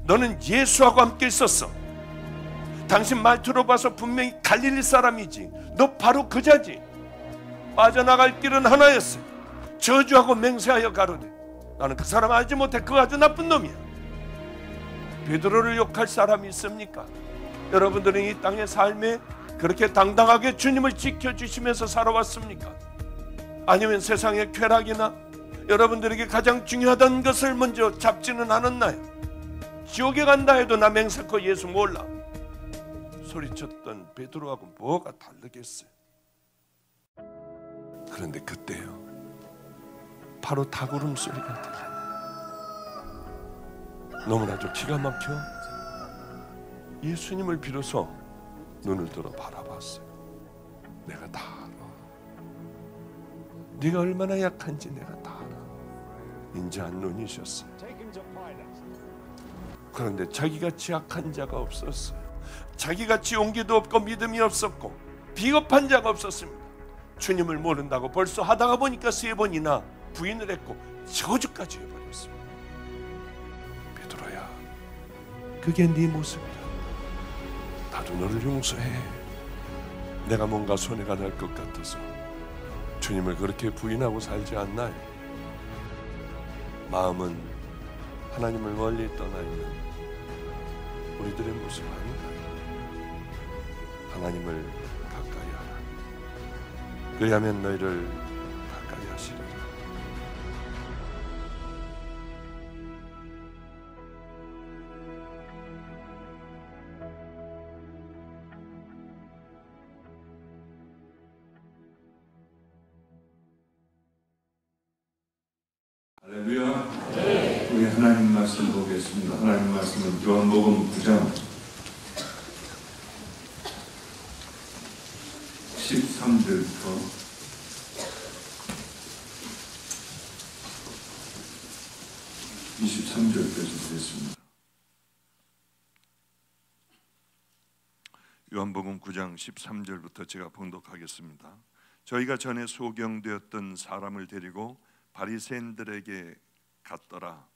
너는 예수하고 함께 있었어. 당신 말투로 봐서 분명히 갈릴리 사람이지. 너 바로 그자지. 빠져나갈 길은 하나였어. 저주하고 맹세하여 가로되 나는 그 사람 알지 못해. 그 아주 나쁜 놈이야. 베드로를 욕할 사람이 있습니까? 여러분들은 이 땅의 삶에 그렇게 당당하게 주님을 지켜주시면서 살아왔습니까? 아니면 세상의 쾌락이나 여러분들에게 가장 중요하던 것을 먼저 잡지는 않았나요? 지옥에 간다 해도 나 맹세코 예수 몰라 소리쳤던 베드로하고 뭐가 다르겠어요? 그런데 그때요, 바로 닭울음 소리가 들려요. 너무나도 기가 막혀 예수님을 비로소 눈을 들어 바라봤어요. 내가 다 알아. 네가 얼마나 약한지 내가 다 알아. 인자한 눈이셨어요. 그런데 자기같이 약한 자가 없었어요. 자기같이 용기도 없고 믿음이 없었고 비겁한 자가 없었습니다. 주님을 모른다고 벌써 하다가 보니까 3번이나 부인을 했고 저주까지 해버렸습니다. 베드로야, 그게 네 모습이야. 나도 너를 용서해. 내가 뭔가 손해가 날 것 같아서 주님을 그렇게 부인하고 살지 않나요? 마음은 하나님을 멀리 떠나 있는 우리들의 모습 아닌가요? 하나님을 가까이 하라. 그리하면 너희를 가까이 하시리라. 할렐루야. 네. 우리 하나님 말씀 보겠습니다. 하나님 말씀은 요한복음 9장 13절부터 23절까지 보겠습니다. 요한복음 9장 13절부터 제가 봉독하겠습니다. 저희가 전에 소경되었던 사람을 데리고 바리새인들에게 갔더라.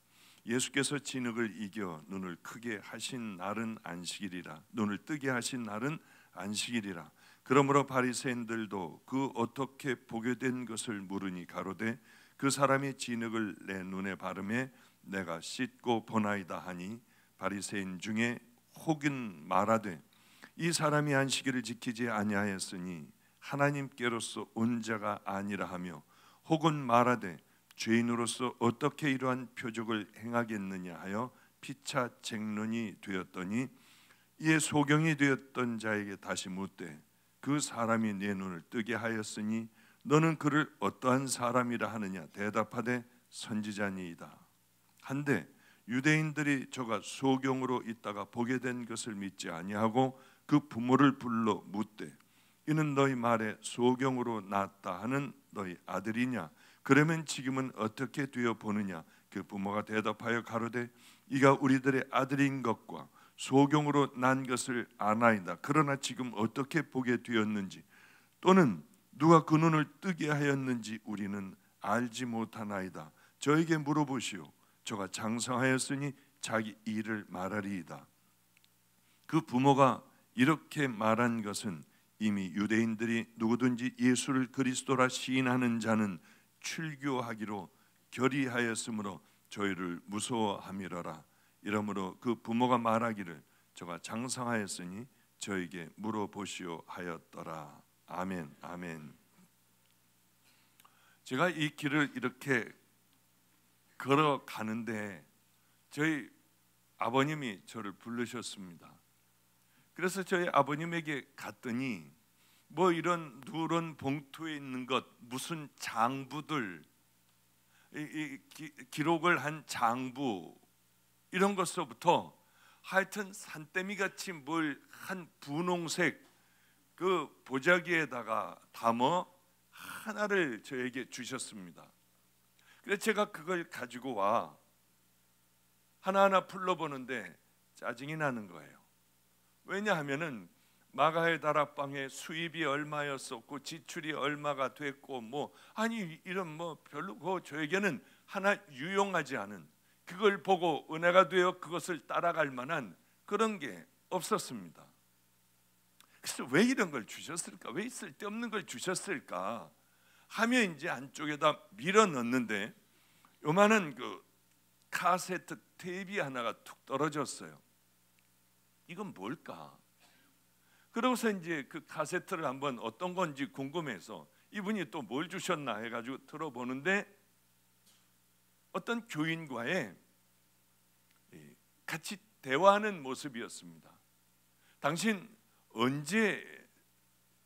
예수께서 진흙을 이겨 눈을 크게 하신 날은 안식일이라. 눈을 뜨게 하신 날은 안식일이라. 그러므로 바리새인들도 그 어떻게 보게 된 것을 물으니 가로되 그 사람이 진흙을 내 눈에 바르매 내가 씻고 보나이다 하니 바리새인 중에 혹은 말하되 이 사람이 안식일을 지키지 아니하였으니 하나님께로서 온 자가 아니라 하며 혹은 말하되 죄인으로서 어떻게 이러한 표적을 행하겠느냐 하여 피차 쟁론이 되었더니 이에 소경이 되었던 자에게 다시 묻되 그 사람이 내 눈을 뜨게 하였으니 너는 그를 어떠한 사람이라 하느냐 대답하되 선지자니이다 한데 유대인들이 저가 소경으로 있다가 보게 된 것을 믿지 아니하고 그 부모를 불러 묻되 이는 너희 말에 소경으로 낳았다 하는 너희 아들이냐 그러면 지금은 어떻게 되어 보느냐 그 부모가 대답하여 가로되 이가 우리들의 아들인 것과 소경으로 난 것을 아나이다. 그러나 지금 어떻게 보게 되었는지 또는 누가 그 눈을 뜨게 하였는지 우리는 알지 못하나이다. 저에게 물어보시오. 저가 장성하였으니 자기 일을 말하리이다. 그 부모가 이렇게 말한 것은 이미 유대인들이 누구든지 예수를 그리스도라 시인하는 자는 출교하기로 결의하였으므로 저희를 무서워함이러라. 이러므로 그 부모가 말하기를 저가 장성하였으니 저에게 물어보시오 하였더라. 아멘. 아멘. 제가 이 길을 이렇게 걸어가는데 저희 아버님이 저를 부르셨습니다. 그래서 저희 아버님에게 갔더니 뭐 이런 누런 봉투에 있는 것 무슨 장부들 기록을 한 장부 이런 것서부터 하여튼 산더미 같이 뭘 한 분홍색 그 보자기에다가 담아 하나를 저에게 주셨습니다. 그래서 제가 그걸 가지고 와 하나하나 풀러보는데 짜증이 나는 거예요. 왜냐하면은 마가의 다락방에 수입이 얼마였었고 지출이 얼마가 됐고 뭐 아니 이런 뭐 별로 저에게는 하나 유용하지 않은 그걸 보고 은혜가 되어 그것을 따라갈 만한 그런 게 없었습니다. 그래서 왜 이런 걸 주셨을까? 왜 쓸데없는 걸 주셨을까? 하며 이제 안쪽에다 밀어 넣는데 요만한 그 카세트 테이프 하나가 툭 떨어졌어요. 이건 뭘까? 그러고서 이제 그 카세트를 한번 어떤 건지 궁금해서 이분이 또 뭘 주셨나 해가지고 들어보는데 어떤 교인과의 같이 대화하는 모습이었습니다. 당신 언제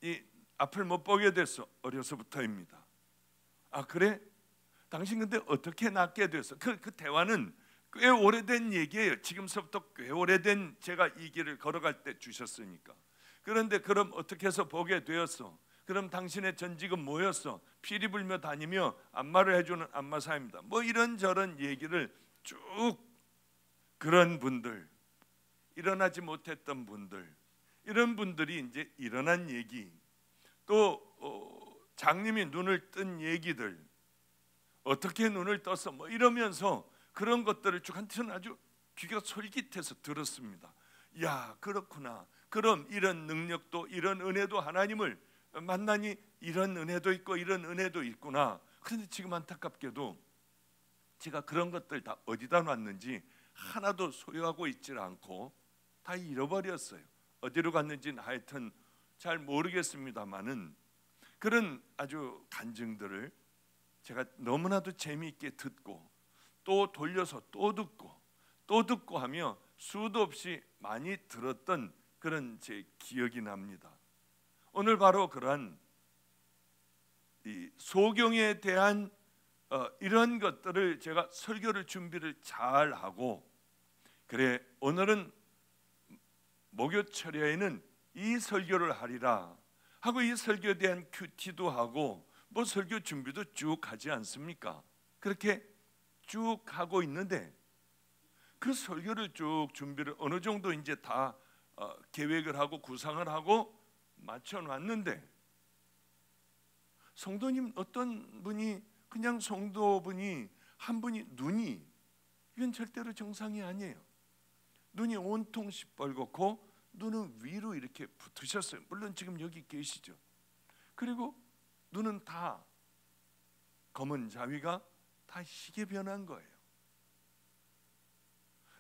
이 앞을 못 보게 됐어? 어려서부터입니다. 아 그래? 당신 근데 어떻게 낫게 됐어? 그 대화는 꽤 오래된 얘기예요. 지금서부터 꽤 오래된 제가 이 길을 걸어갈 때 주셨으니까. 그런데 그럼 어떻게 해서 보게 되었어? 그럼 당신의 전직은 뭐였어? 피리 불며 다니며 안마를 해주는 안마사입니다. 뭐 이런저런 얘기를 쭉 그런 분들, 일어나지 못했던 분들, 이런 분들이 이제 일어난 얘기, 또 장님이 눈을 뜬 얘기들, 어떻게 눈을 떴어? 뭐 이러면서 그런 것들을 쭉 한테는 아주 귀가 솔깃해서 들었습니다. 야 그렇구나. 그럼 이런 능력도 이런 은혜도 하나님을 만나니 이런 은혜도 있고 이런 은혜도 있구나. 그런데 지금 안타깝게도 제가 그런 것들 다 어디다 놨는지 하나도 소유하고 있질 않고 다 잃어버렸어요. 어디로 갔는지는 하여튼 잘 모르겠습니다만은 그런 아주 간증들을 제가 너무나도 재미있게 듣고 또 돌려서 또 듣고 하며 수도 없이 많이 들었던 그런 제 기억이 납니다. 오늘 바로 그러한 이 소경에 대한 이런 것들을 제가 설교를 준비를 잘 하고 그래 오늘은 목요철야에는 이 설교를 하리라 하고 이 설교에 대한 큐티도 하고 뭐 설교 준비도 쭉 하지 않습니까? 그렇게 쭉 하고 있는데 그 설교를 쭉 준비를 어느 정도 이제 다 계획을 하고 구상을 하고 맞춰놨는데 성도님 어떤 분이 그냥 성도분이 한 분이 눈이 이건 절대로 정상이 아니에요. 눈이 온통 시뻘겋고 눈은 위로 이렇게 붙으셨어요. 물론 지금 여기 계시죠. 그리고 눈은 다 검은 자위가 다 희게 변한 거예요.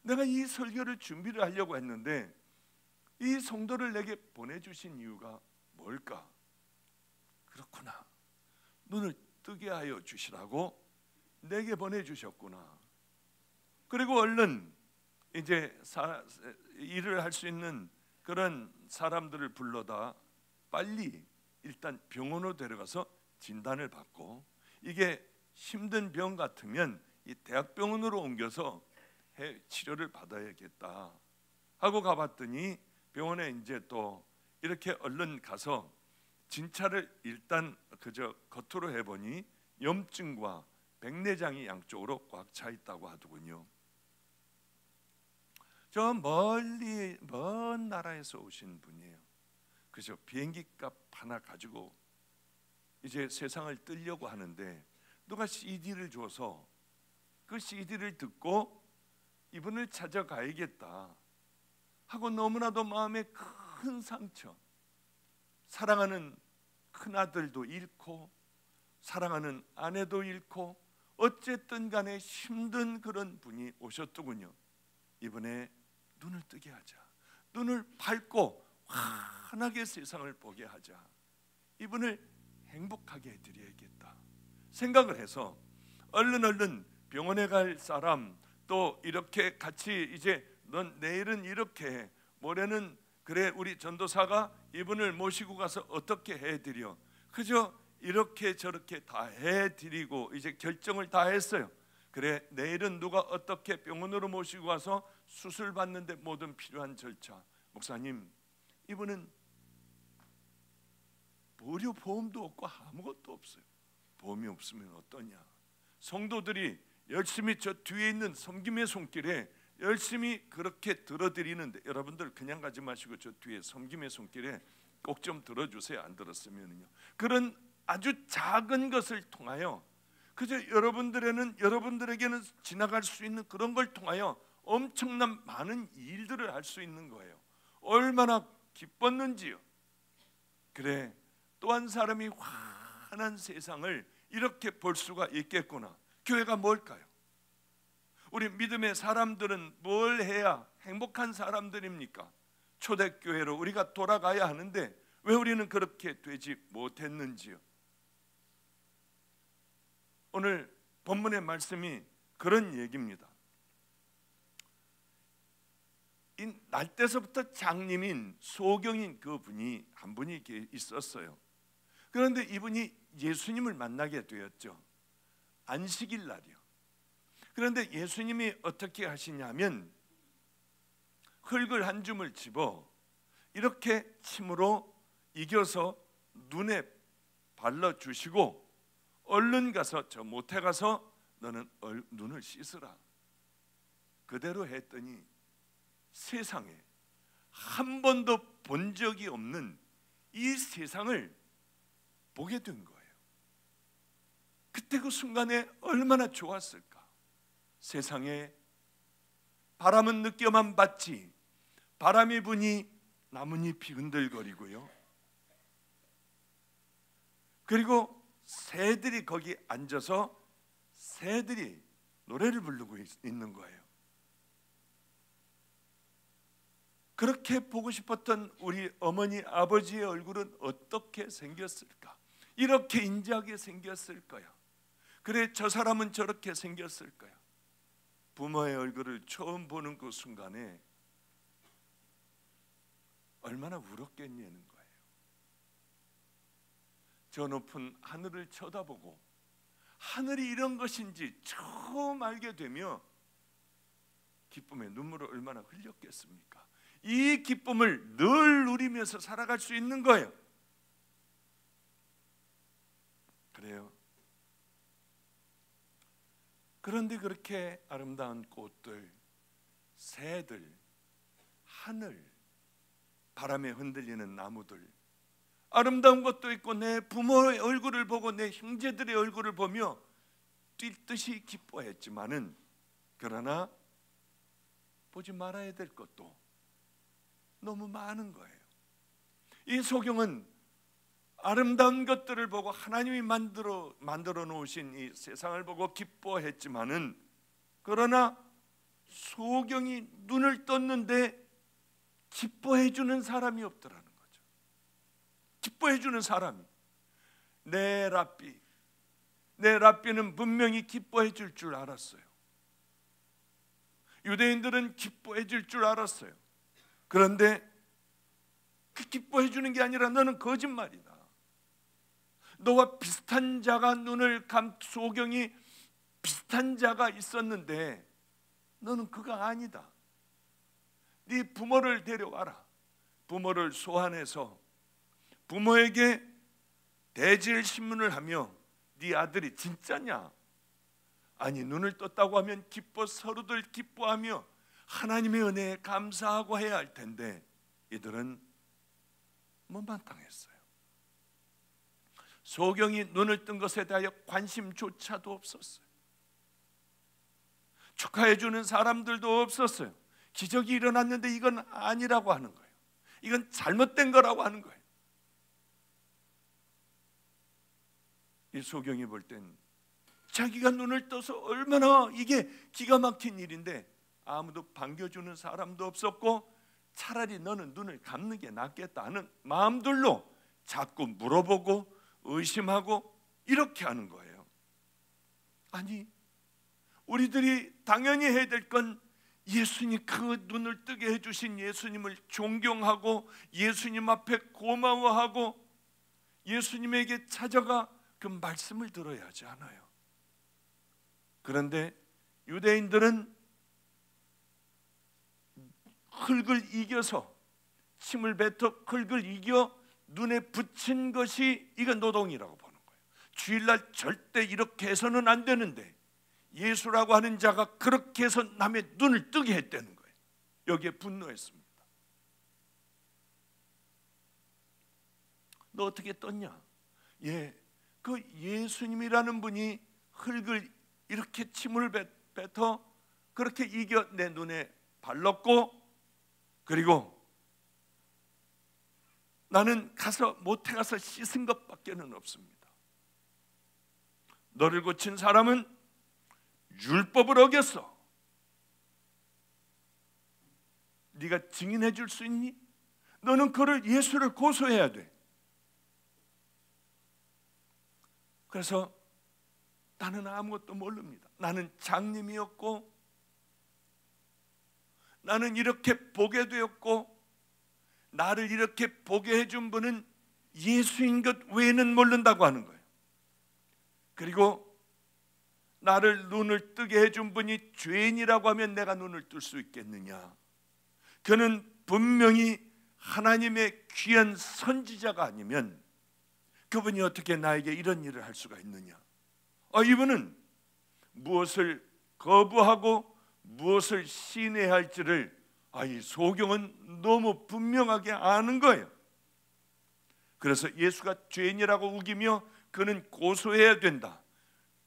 내가 이 설교를 준비를 하려고 했는데 이 성도를 내게 보내주신 이유가 뭘까? 그렇구나. 눈을 뜨게 하여 주시라고 내게 보내주셨구나. 그리고 얼른 이제 일을 할 수 있는 그런 사람들을 불러다 빨리 일단 병원으로 데려가서 진단을 받고 이게 힘든 병 같으면 이 대학병원으로 옮겨서 치료를 받아야겠다 하고 가봤더니 병원에 이제 또 이렇게 얼른 가서 진찰을 일단 그저 겉으로 해보니 염증과 백내장이 양쪽으로 꽉 차 있다고 하더군요. 저 멀리 먼 나라에서 오신 분이에요. 그저 비행기 값 하나 가지고 이제 세상을 뜨려고 하는데 누가 CD를 줘서 그 CD를 듣고 이분을 찾아가야겠다 하고 너무나도 마음에 큰 상처, 사랑하는 큰아들도 잃고 사랑하는 아내도 잃고 어쨌든 간에 힘든 그런 분이 오셨더군요. 이번에 눈을 뜨게 하자, 눈을 밝고 환하게 세상을 보게 하자, 이분을 행복하게 해드려야겠다 생각을 해서 얼른 병원에 갈 사람, 또 이렇게 같이 이제 넌 내일은 이렇게 모레는 그래 우리 전도사가 이분을 모시고 가서 어떻게 해드려, 그저 이렇게 저렇게 다 해드리고 이제 결정을 다 했어요. 그래 내일은 누가 어떻게 병원으로 모시고 가서 수술 받는데 모든 필요한 절차, 목사님 이분은 의료보험도 없고 아무것도 없어요. 보험이 없으면 어떠냐. 성도들이 열심히 저 뒤에 있는 섬김의 손길에 열심히 그렇게 들어드리는데 여러분들 그냥 가지 마시고 저 뒤에 섬김의 손길에 꼭 좀 들어주세요. 안 들었으면요. 그런 아주 작은 것을 통하여 그저 여러분들에게는 지나갈 수 있는 그런 걸 통하여 엄청난 많은 일들을 할 수 있는 거예요. 얼마나 기뻤는지요. 그래, 또 한 사람이 환한 세상을 이렇게 볼 수가 있겠구나. 교회가 뭘까요? 우리 믿음의 사람들은 뭘 해야 행복한 사람들입니까? 초대교회로 우리가 돌아가야 하는데 왜 우리는 그렇게 되지 못했는지요? 오늘 본문의 말씀이 그런 얘기입니다. 이 날 때서부터 장님인 소경인 그분이 한 분이 있었어요. 그런데 이분이 예수님을 만나게 되었죠. 안식일 날이요. 그런데 예수님이 어떻게 하시냐면 흙을 한 줌을 집어 이렇게 침으로 이겨서 눈에 발라주시고 얼른 가서 저 못해 가서 너는 눈을 씻으라. 그대로 했더니 세상에 한 번도 본 적이 없는 이 세상을 보게 된 거예요. 그때 그 순간에 얼마나 좋았을까. 세상에 바람은 느껴만 봤지 바람이 부니 나뭇잎이 흔들거리고요. 그리고 새들이 거기 앉아서 새들이 노래를 부르고 있는 거예요. 그렇게 보고 싶었던 우리 어머니 아버지의 얼굴은 어떻게 생겼을까? 이렇게 인자하게 생겼을 거야. 그래, 저 사람은 저렇게 생겼을 거야. 부모의 얼굴을 처음 보는 그 순간에 얼마나 울었겠냐는 거예요. 저 높은 하늘을 쳐다보고 하늘이 이런 것인지 처음 알게 되며 기쁨의 눈물을 얼마나 흘렸겠습니까? 이 기쁨을 늘 누리면서 살아갈 수 있는 거예요. 그래요. 그런데 그렇게 아름다운 꽃들, 새들, 하늘, 바람에 흔들리는 나무들, 아름다운 것도 있고 내 부모의 얼굴을 보고 내 형제들의 얼굴을 보며 뛸 듯이 기뻐했지만은 그러나 보지 말아야 될 것도 너무 많은 거예요. 이 소경은 아름다운 것들을 보고 하나님이 만들어 놓으신 이 세상을 보고 기뻐했지만은 그러나 소경이 눈을 떴는데 기뻐해 주는 사람이 없더라는 거죠. 기뻐해 주는 사람이 내 랍비는 분명히 기뻐해 줄 줄 알았어요. 유대인들은 기뻐해 줄 줄 알았어요. 그런데 그 기뻐해 주는 게 아니라 너는 거짓말이다. 너와 비슷한 자가 소경이 비슷한 자가 있었는데 너는 그가 아니다. 네 부모를 데려와라. 부모를 소환해서 부모에게 대질 신문을 하며 네 아들이 진짜냐? 아니, 눈을 떴다고 하면 서로들 기뻐하며 하나님의 은혜에 감사하고 해야 할 텐데 이들은 못마땅했어요. 소경이 눈을 뜬 것에 대하여 관심조차도 없었어요. 축하해 주는 사람들도 없었어요. 기적이 일어났는데 이건 아니라고 하는 거예요. 이건 잘못된 거라고 하는 거예요. 이 소경이 볼 땐 자기가 눈을 떠서 얼마나 이게 기가 막힌 일인데 아무도 반겨주는 사람도 없었고 차라리 너는 눈을 감는 게 낫겠다 하는 마음들로 자꾸 물어보고 의심하고 이렇게 하는 거예요. 아니, 우리들이 당연히 해야 될 건 예수님, 그 눈을 뜨게 해주신 예수님을 존경하고 예수님 앞에 고마워하고 예수님에게 찾아가 그 말씀을 들어야 하지 않아요. 그런데 유대인들은 흙을 이겨서 침을 뱉어 흙을 이겨 눈에 붙인 것이 이건 노동이라고 보는 거예요. 주일날 절대 이렇게 해서는 안 되는데 예수라고 하는 자가 그렇게 해서 남의 눈을 뜨게 했다는 거예요. 여기에 분노했습니다. 너 어떻게 떴냐? 그 예수님이라는 분이 흙을 이렇게 침을 뱉어 그렇게 이겨 내 눈에 발랐고, 그리고 나는 못해 가서 씻은 것밖에는 없습니다. 너를 고친 사람은 율법을 어겼어. 네가 증인해 줄 수 있니? 너는 예수를 고소해야 돼. 그래서 나는 아무것도 모릅니다. 나는 장님이었고, 나는 이렇게 보게 되었고, 나를 이렇게 보게 해준 분은 예수인 것 외에는 모른다고 하는 거예요. 그리고 나를 눈을 뜨게 해준 분이 죄인이라고 하면 내가 눈을 뜰 수 있겠느냐? 그는 분명히 하나님의 귀한 선지자가 아니면 그분이 어떻게 나에게 이런 일을 할 수가 있느냐? 이분은 무엇을 거부하고 무엇을 신뢰해야 할지를 이 소경은 너무 분명하게 아는 거예요. 그래서 예수가 죄인이라고 우기며 그는 고소해야 된다,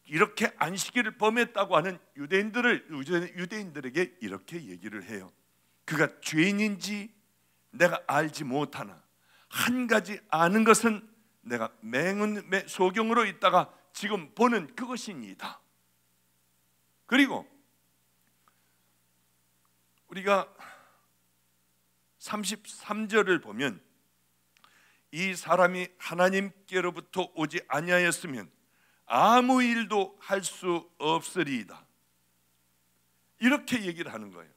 이렇게 안식일을 범했다고 하는 유대인들에게 이렇게 얘기를 해요. 그가 죄인인지 내가 알지 못하나 한 가지 아는 것은 내가 맹은 소경으로 있다가 지금 보는 그것이니이다. 그리고 우리가 33절을 보면 이 사람이 하나님께로부터 오지 아니하였으면 아무 일도 할 수 없으리이다, 이렇게 얘기를 하는 거예요.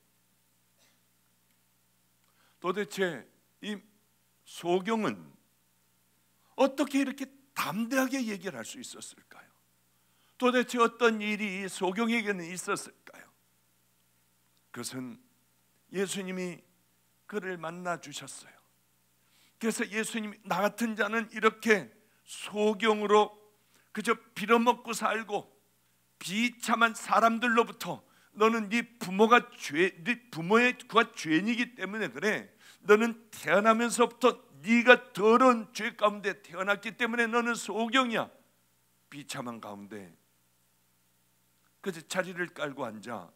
도대체 이 소경은 어떻게 이렇게 담대하게 얘기를 할 수 있었을까요? 도대체 어떤 일이 이 소경에게는 있었을까요? 그것은 예수님이 그를 만나 주셨어요. 그래서 예수님이 나 같은 자는 이렇게 소경으로 그저 빌어먹고 살고 비참한 사람들로부터, 너는 네 부모가 죄인이기 때문에 그래, 너는 태어나면서부터 네가 더러운 죄 가운데 태어났기 때문에 너는 소경이야. 비참한 가운데 그저 자리를 깔고 앉아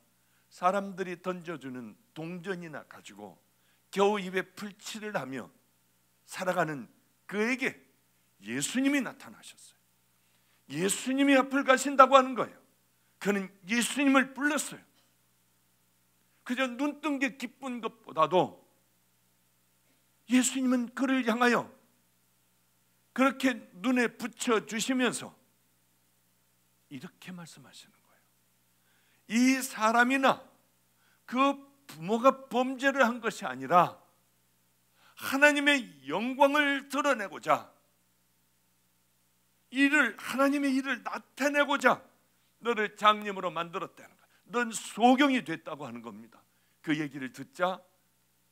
사람들이 던져주는 동전이나 가지고 겨우 입에 풀칠을 하며 살아가는 그에게 예수님이 나타나셨어요. 예수님이 앞을 가신다고 하는 거예요. 그는 예수님을 불렀어요. 그저 눈뜬 게 기쁜 것보다도 예수님은 그를 향하여 그렇게 눈에 붙여주시면서 이렇게 말씀하시는 거예요. 이 사람이나 그 부모가 범죄를 한 것이 아니라 하나님의 영광을 드러내고자, 하나님의 일을 나타내고자 너를 장님으로 만들었다는 거야. 넌 소경이 됐다고 하는 겁니다. 그 얘기를 듣자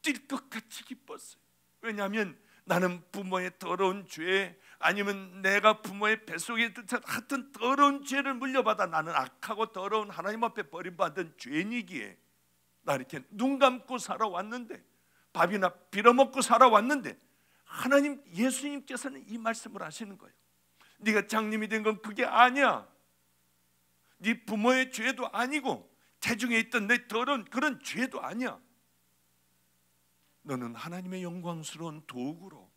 뛸 것 같이 기뻤어요. 왜냐하면 나는 부모의 더러운 죄, 아니면 내가 부모의 뱃속에 하여튼 더러운 죄를 물려받아 나는 악하고 더러운 하나님 앞에 버림받은 죄인이기에 나 이렇게 눈 감고 살아왔는데, 밥이나 빌어먹고 살아왔는데, 하나님 예수님께서는 이 말씀을 하시는 거예요. 네가 장님이 된 건 그게 아니야. 네 부모의 죄도 아니고 태중에 있던 내 더러운 그런 죄도 아니야. 너는 하나님의 영광스러운 도구로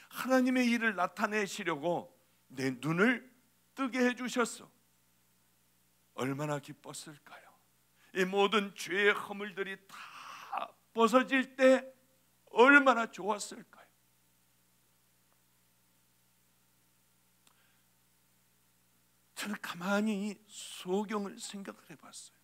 하나님의 일을 나타내시려고 내 눈을 뜨게 해주셨어. 얼마나 기뻤을까요? 이 모든 죄의 허물들이 다 벗어질 때 얼마나 좋았을까요? 저는 가만히 소경을 생각을 해봤어요.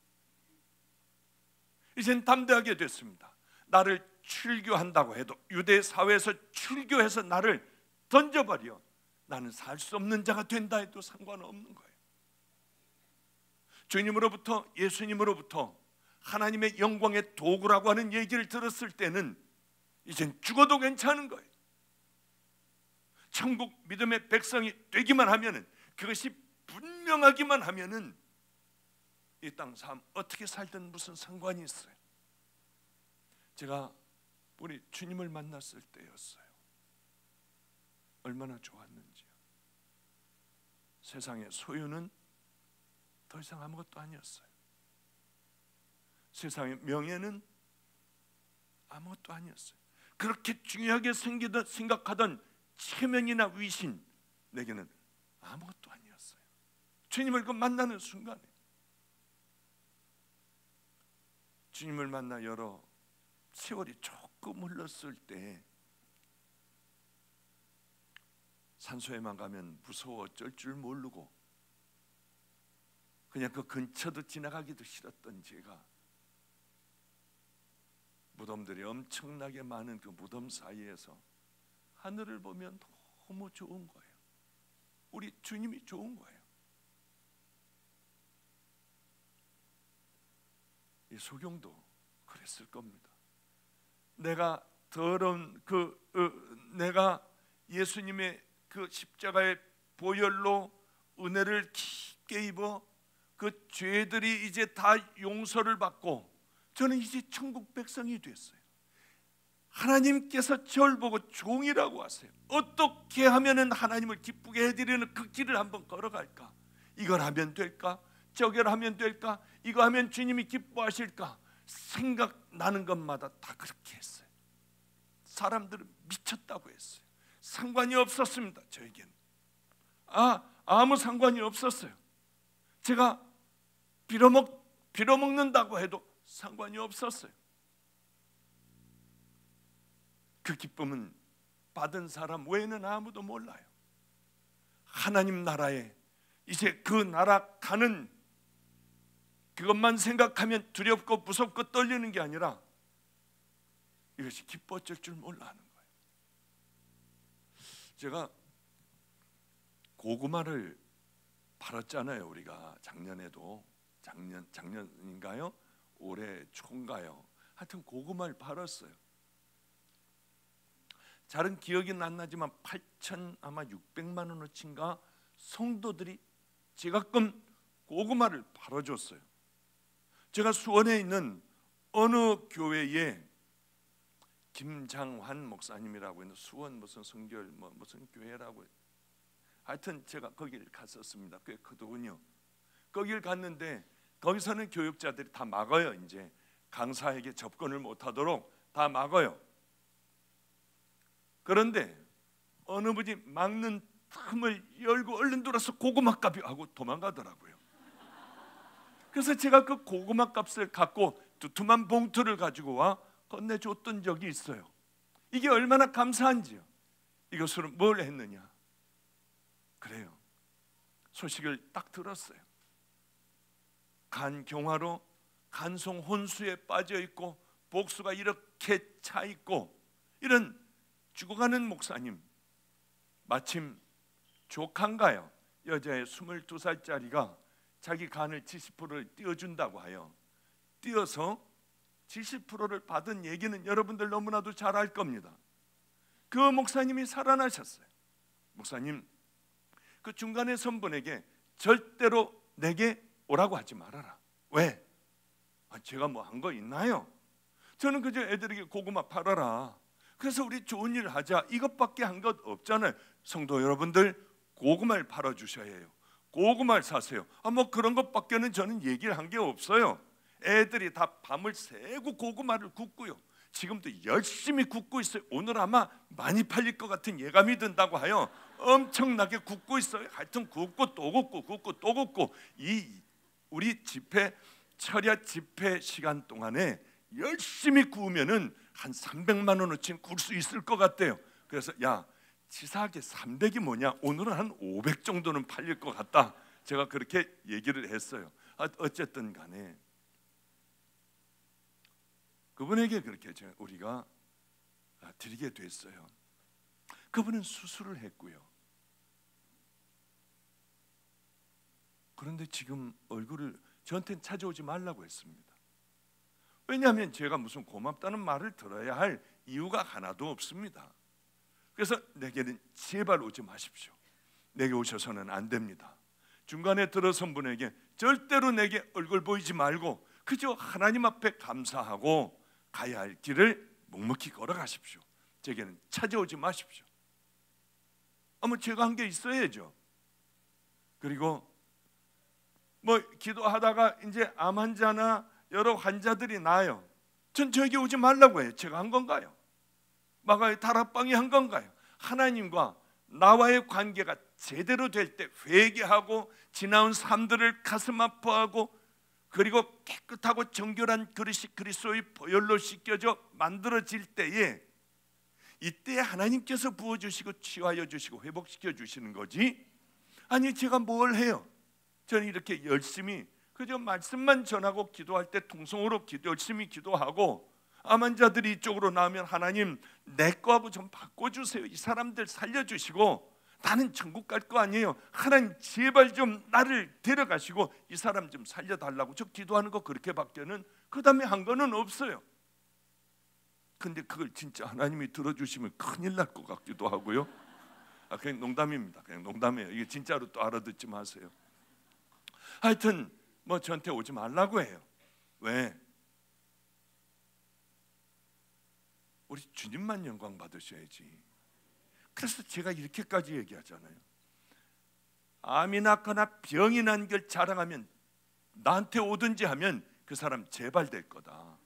이젠 담대하게 됐습니다. 나를 출교한다고 해도, 유대 사회에서 출교해서 나를 던져버려 나는 살 수 없는 자가 된다 해도 상관없는 거예요. 주님으로부터, 예수님으로부터 하나님의 영광의 도구라고 하는 얘기를 들었을 때는 이젠 죽어도 괜찮은 거예요. 천국 믿음의 백성이 되기만 하면은, 그것이 분명하기만 하면은 이 땅 삶 어떻게 살든 무슨 상관이 있어요. 제가 우리 주님을 만났을 때였어요. 얼마나 좋았는지요. 세상의 소유는 더 이상 아무것도 아니었어요. 세상의 명예는 아무것도 아니었어요. 그렇게 중요하게 생각하던 체면이나 위신, 내게는 아무것도 아니었어요. 주님을 만나는 순간에, 주님을 만나 여러 세월이 조금 흘렀을 때 산소에만 가면 무서워 어쩔 줄 모르고 그냥 그 근처도 지나가기도 싫었던 제가 무덤들이 엄청나게 많은 그 무덤 사이에서 하늘을 보면 너무 좋은 거예요. 우리 주님이 좋은 거예요. 이 소경도 그랬을 겁니다. 내가 더러운 내가 예수님의 그 십자가의 보혈로 은혜를 깊게 입어 그 죄들이 이제 다 용서를 받고 저는 이제 천국 백성이 됐어요. 하나님께서 저를 보고 종이라고 하세요. 어떻게 하면은 하나님을 기쁘게 해드리는 그 길을 한번 걸어갈까? 이걸 하면 될까? 저걸 하면 될까? 이거 하면 주님이 기뻐하실까? 생각나는 것마다 다 그렇게 했어요. 사람들은 미쳤다고 했어요. 상관이 없었습니다. 저에게는 아무 상관이 없었어요. 제가 빌어먹는다고 해도 상관이 없었어요. 그 기쁨은 받은 사람 외에는 아무도 몰라요. 하나님 나라에 이제 그 나라 가는 그것만 생각하면 두렵고 무섭고 떨리는 게 아니라 이것이 기뻐질 줄 몰라 하는 거예요. 제가 고구마를 팔았잖아요. 우리가 작년에도 작년인가요? 올해 초인가요? 하여튼 고구마를 팔았어요. 잘은 기억이 안 나지만 600만 원어치인가 성도들이 제가끔 고구마를 팔아줬어요. 제가 수원에 있는 어느 교회에 김장환 목사님이라고 있는 수원 무슨 성결 무슨 교회라고, 하여튼 제가 거기를 갔었습니다. 꽤 크더군요. 거기를 갔는데 거기서는 교육자들이 다 막아요. 이제 강사에게 접근을 못하도록 다 막아요. 그런데 어느 분이 막는 틈을 열고 얼른 돌아서 고구마 값이 하고 도망가더라고요. 그래서 제가 그 고구마 값을 갖고 두툼한 봉투를 가지고 와 건네줬던 적이 있어요. 이게 얼마나 감사한지요. 이것으로 뭘 했느냐? 그래요. 소식을 딱 들었어요. 간경화로 간송 혼수에 빠져 있고 복수가 이렇게 차 있고 이런 죽어가는 목사님, 마침 조카인가요? 여자의 22살짜리가 자기 간을 70%를 띄워준다고 하여 띄어서 70%를 받은 얘기는 여러분들 너무나도 잘 알 겁니다. 그 목사님이 살아나셨어요. 목사님, 그 중간에 선 분에게 절대로 내게 오라고 하지 말아라. 왜? 제가 뭐 한 거 있나요? 저는 그저 애들에게 고구마 팔아라, 그래서 우리 좋은 일 하자, 이것밖에 한 것 없잖아요. 성도 여러분들, 고구마를 팔아주셔야 해요. 고구마를 사세요. 뭐 그런 것밖에는 저는 얘기를 한 게 없어요. 애들이 다 밤을 새고 고구마를 굽고요. 지금도 열심히 굽고 있어요. 오늘 아마 많이 팔릴 것 같은 예감이 든다고 하여 엄청나게 굽고 있어요. 하여튼 굽고 또 굽고 굽고 또 굽고, 이 우리 집회 철야 집회 시간 동안에 열심히 구우면은 한 300만 원어치는 구울 수 있을 것 같대요. 그래서 야, 치사하게 300이 뭐냐, 오늘은 한 500 정도는 팔릴 것 같다, 제가 그렇게 얘기를 했어요. 어쨌든 간에 그분에게 그렇게 우리가 드리게 됐어요. 그분은 수술을 했고요. 그런데 지금 얼굴을 저한테는 찾아오지 말라고 했습니다. 왜냐하면 제가 무슨 고맙다는 말을 들어야 할 이유가 하나도 없습니다. 그래서 내게는 제발 오지 마십시오. 내게 오셔서는 안 됩니다. 중간에 들어선 분에게 절대로 내게 얼굴 보이지 말고 그저 하나님 앞에 감사하고 가야 할 길을 묵묵히 걸어가십시오. 제게는 찾아오지 마십시오. 제가 한 게 있어야죠. 그리고 뭐 기도하다가 이제 암 환자나 여러 환자들이 나요. 전 저에게 오지 말라고 해요. 제가 한 건가요? 마가의 다락방이 한 건가요? 하나님과 나와의 관계가 제대로 될 때 회개하고 지나온 삶들을 가슴 아파하고 그리고 깨끗하고 정결한 그릇이 그리스도의 보혈로 씻겨져 만들어질 때에 이때 하나님께서 부어주시고 치유하여 주시고 회복시켜 주시는 거지. 아니 제가 뭘 해요? 저는 이렇게 열심히 그저 말씀만 전하고 기도할 때 통성으로 열심히 기도하고 암 환자들이 이쪽으로 나오면 하나님 내 거하고 좀 바꿔주세요. 이 사람들 살려주시고 나는 천국 갈 거 아니에요. 하나님 제발 좀 나를 데려가시고 이 사람 좀 살려달라고 저 기도하는 거 그렇게 밖에는 그 다음에 한 거는 없어요. 근데 그걸 진짜 하나님이 들어주시면 큰일 날 것 같기도 하고요. 그냥 농담입니다. 그냥 농담이에요. 이게 진짜로 또 알아듣지 마세요. 하여튼 뭐 저한테 오지 말라고 해요. 왜? 우리 주님만 영광 받으셔야지. 그래서 제가 이렇게까지 얘기하잖아요. 암이 났거나 병이 난 걸 자랑하면 나한테 오든지 하면 그 사람 재발될 거다.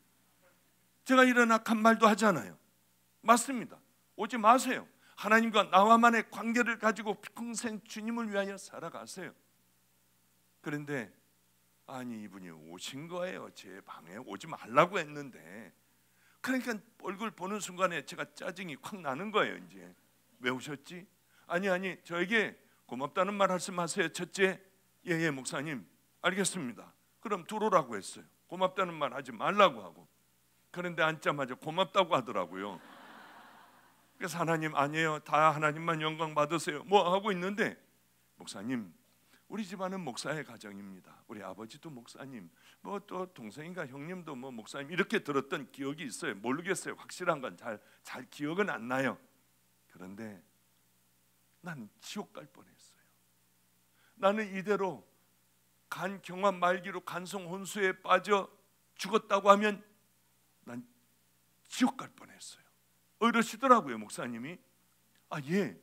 제가 이런 악한 말도 하잖아요. 맞습니다. 오지 마세요. 하나님과 나와만의 관계를 가지고 평생 주님을 위하여 살아가세요. 그런데 아니 이분이 오신 거예요. 제 방에 오지 말라고 했는데 그러니까 얼굴 보는 순간에 제가 짜증이 확 나는 거예요. 이제 왜 오셨지? 아니 저에게 고맙다는 말 말씀하세요. 첫째, 예 목사님 알겠습니다. 그럼 들어오라고 했어요. 고맙다는 말 하지 말라고 하고. 그런데 앉자마자 고맙다고 하더라고요. 그래서 하나님 아니에요. 다 하나님만 영광 받으세요. 뭐 하고 있는데 목사님 우리 집안은 목사의 가정입니다. 우리 아버지도 목사님, 뭐 또 동생인가 형님도 뭐 목사님 이렇게 들었던 기억이 있어요. 모르겠어요. 확실한 건 잘 기억은 안 나요. 그런데 난 지옥 갈 뻔했어요. 나는 이대로 간 경화 말기로 간성 혼수에 빠져 죽었다고 하면 난 지옥 갈 뻔했어요. 이러시더라고요 목사님이. 예.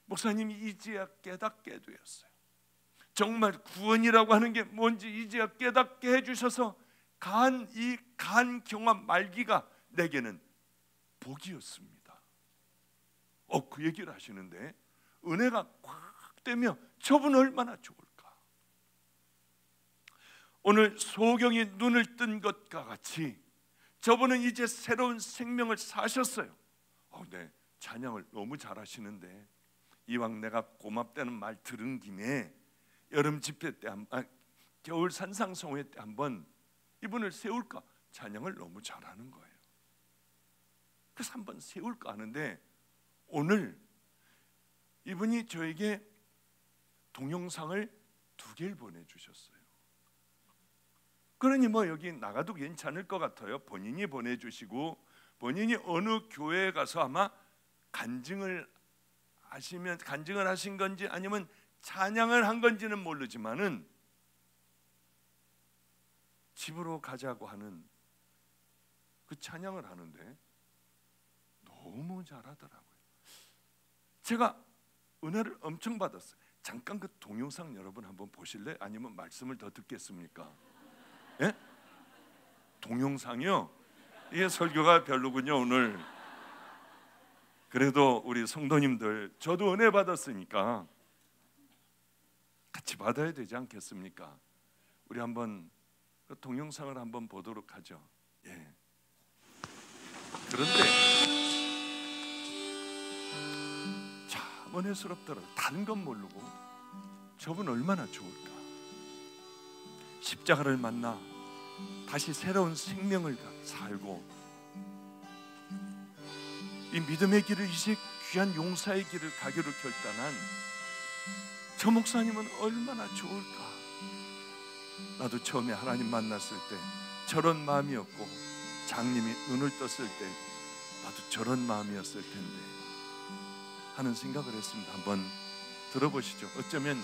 목사님이 이제야 깨닫게 되었어요. 정말 구원이라고 하는 게 뭔지 이제야 깨닫게 해주셔서 이 간 경화 말기가 내게는 복이었습니다. 그 얘기를 하시는데 은혜가 꽉 되며 저분 얼마나 좋을까. 오늘 소경이 눈을 뜬 것과 같이 저분은 이제 새로운 생명을 사셨어요. 네, 찬양을 너무 잘하시는데 이왕 내가 고맙다는 말 들은 김에 여름 집회 때 겨울 산상송회 때 한번 이분을 세울까. 찬양을 너무 잘하는 거예요. 그래서 한번 세울까 하는데 오늘 이분이 저에게 동영상을 2개를 보내주셨어요. 그러니 뭐 여기 나가도 괜찮을 것 같아요. 본인이 보내주시고 본인이 어느 교회에 가서 아마 간증을 하신 건지 아니면 찬양을 한 건지는 모르지만은 집으로 가자고 하는 그 찬양을 하는데 너무 잘하더라고요. 제가 은혜를 엄청 받았어요. 잠깐 그 동영상 여러분 한번 보실래요? 아니면 말씀을 더 듣겠습니까? 예? 동영상이요? 이게 설교가 별로군요 오늘. 그래도 우리 성도님들 저도 은혜 받았으니까 같이 받아야 되지 않겠습니까? 우리 한번 그 동영상을 한번 보도록 하죠. 예. 그런데 참 은혜스럽더라고요. 다른 건 모르고 저분 얼마나 좋을까. 십자가를 만나 다시 새로운 생명을 살고 이 믿음의 길을 이제 귀한 용사의 길을 가기로 결단한 저 목사님은 얼마나 좋을까. 나도 처음에 하나님 만났을 때 저런 마음이었고 장님이 눈을 떴을 때 나도 저런 마음이었을 텐데 하는 생각을 했습니다. 한번 들어보시죠. 어쩌면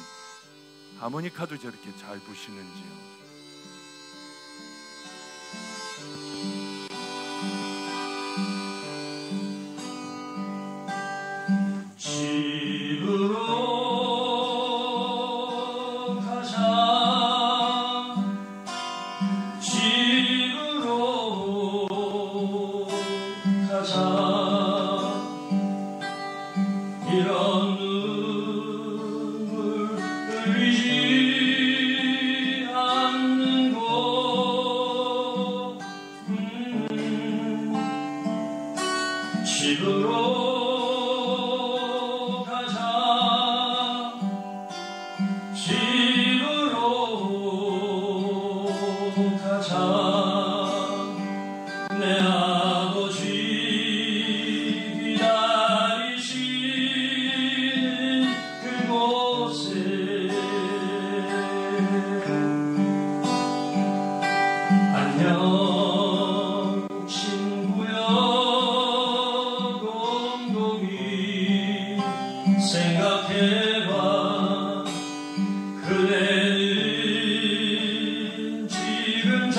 하모니카도 저렇게 잘 부시는지요. 집으로 가자. 내 아버지 기다리시는 그곳에 안녕 친구여 곰곰이 생각해봐 그대는 지금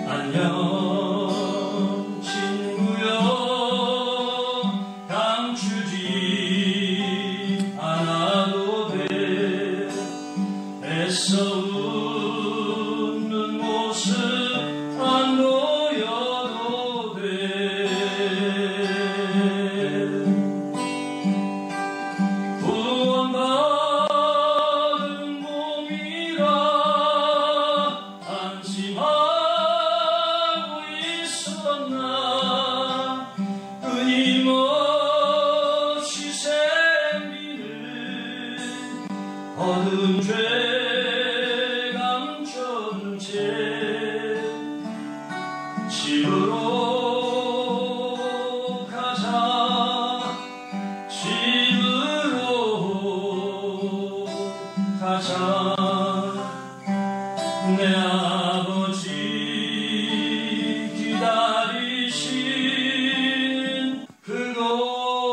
안녕 친구여 감추지 않아도 돼 애써 웃는 모습 안 보여도 돼 구원받은 몸이라 안심하고 있었나 끊임없이 생기는 어두운 죄감 전체 집으로 가자 집으로 가자 내 아버지 기다리신 그곳에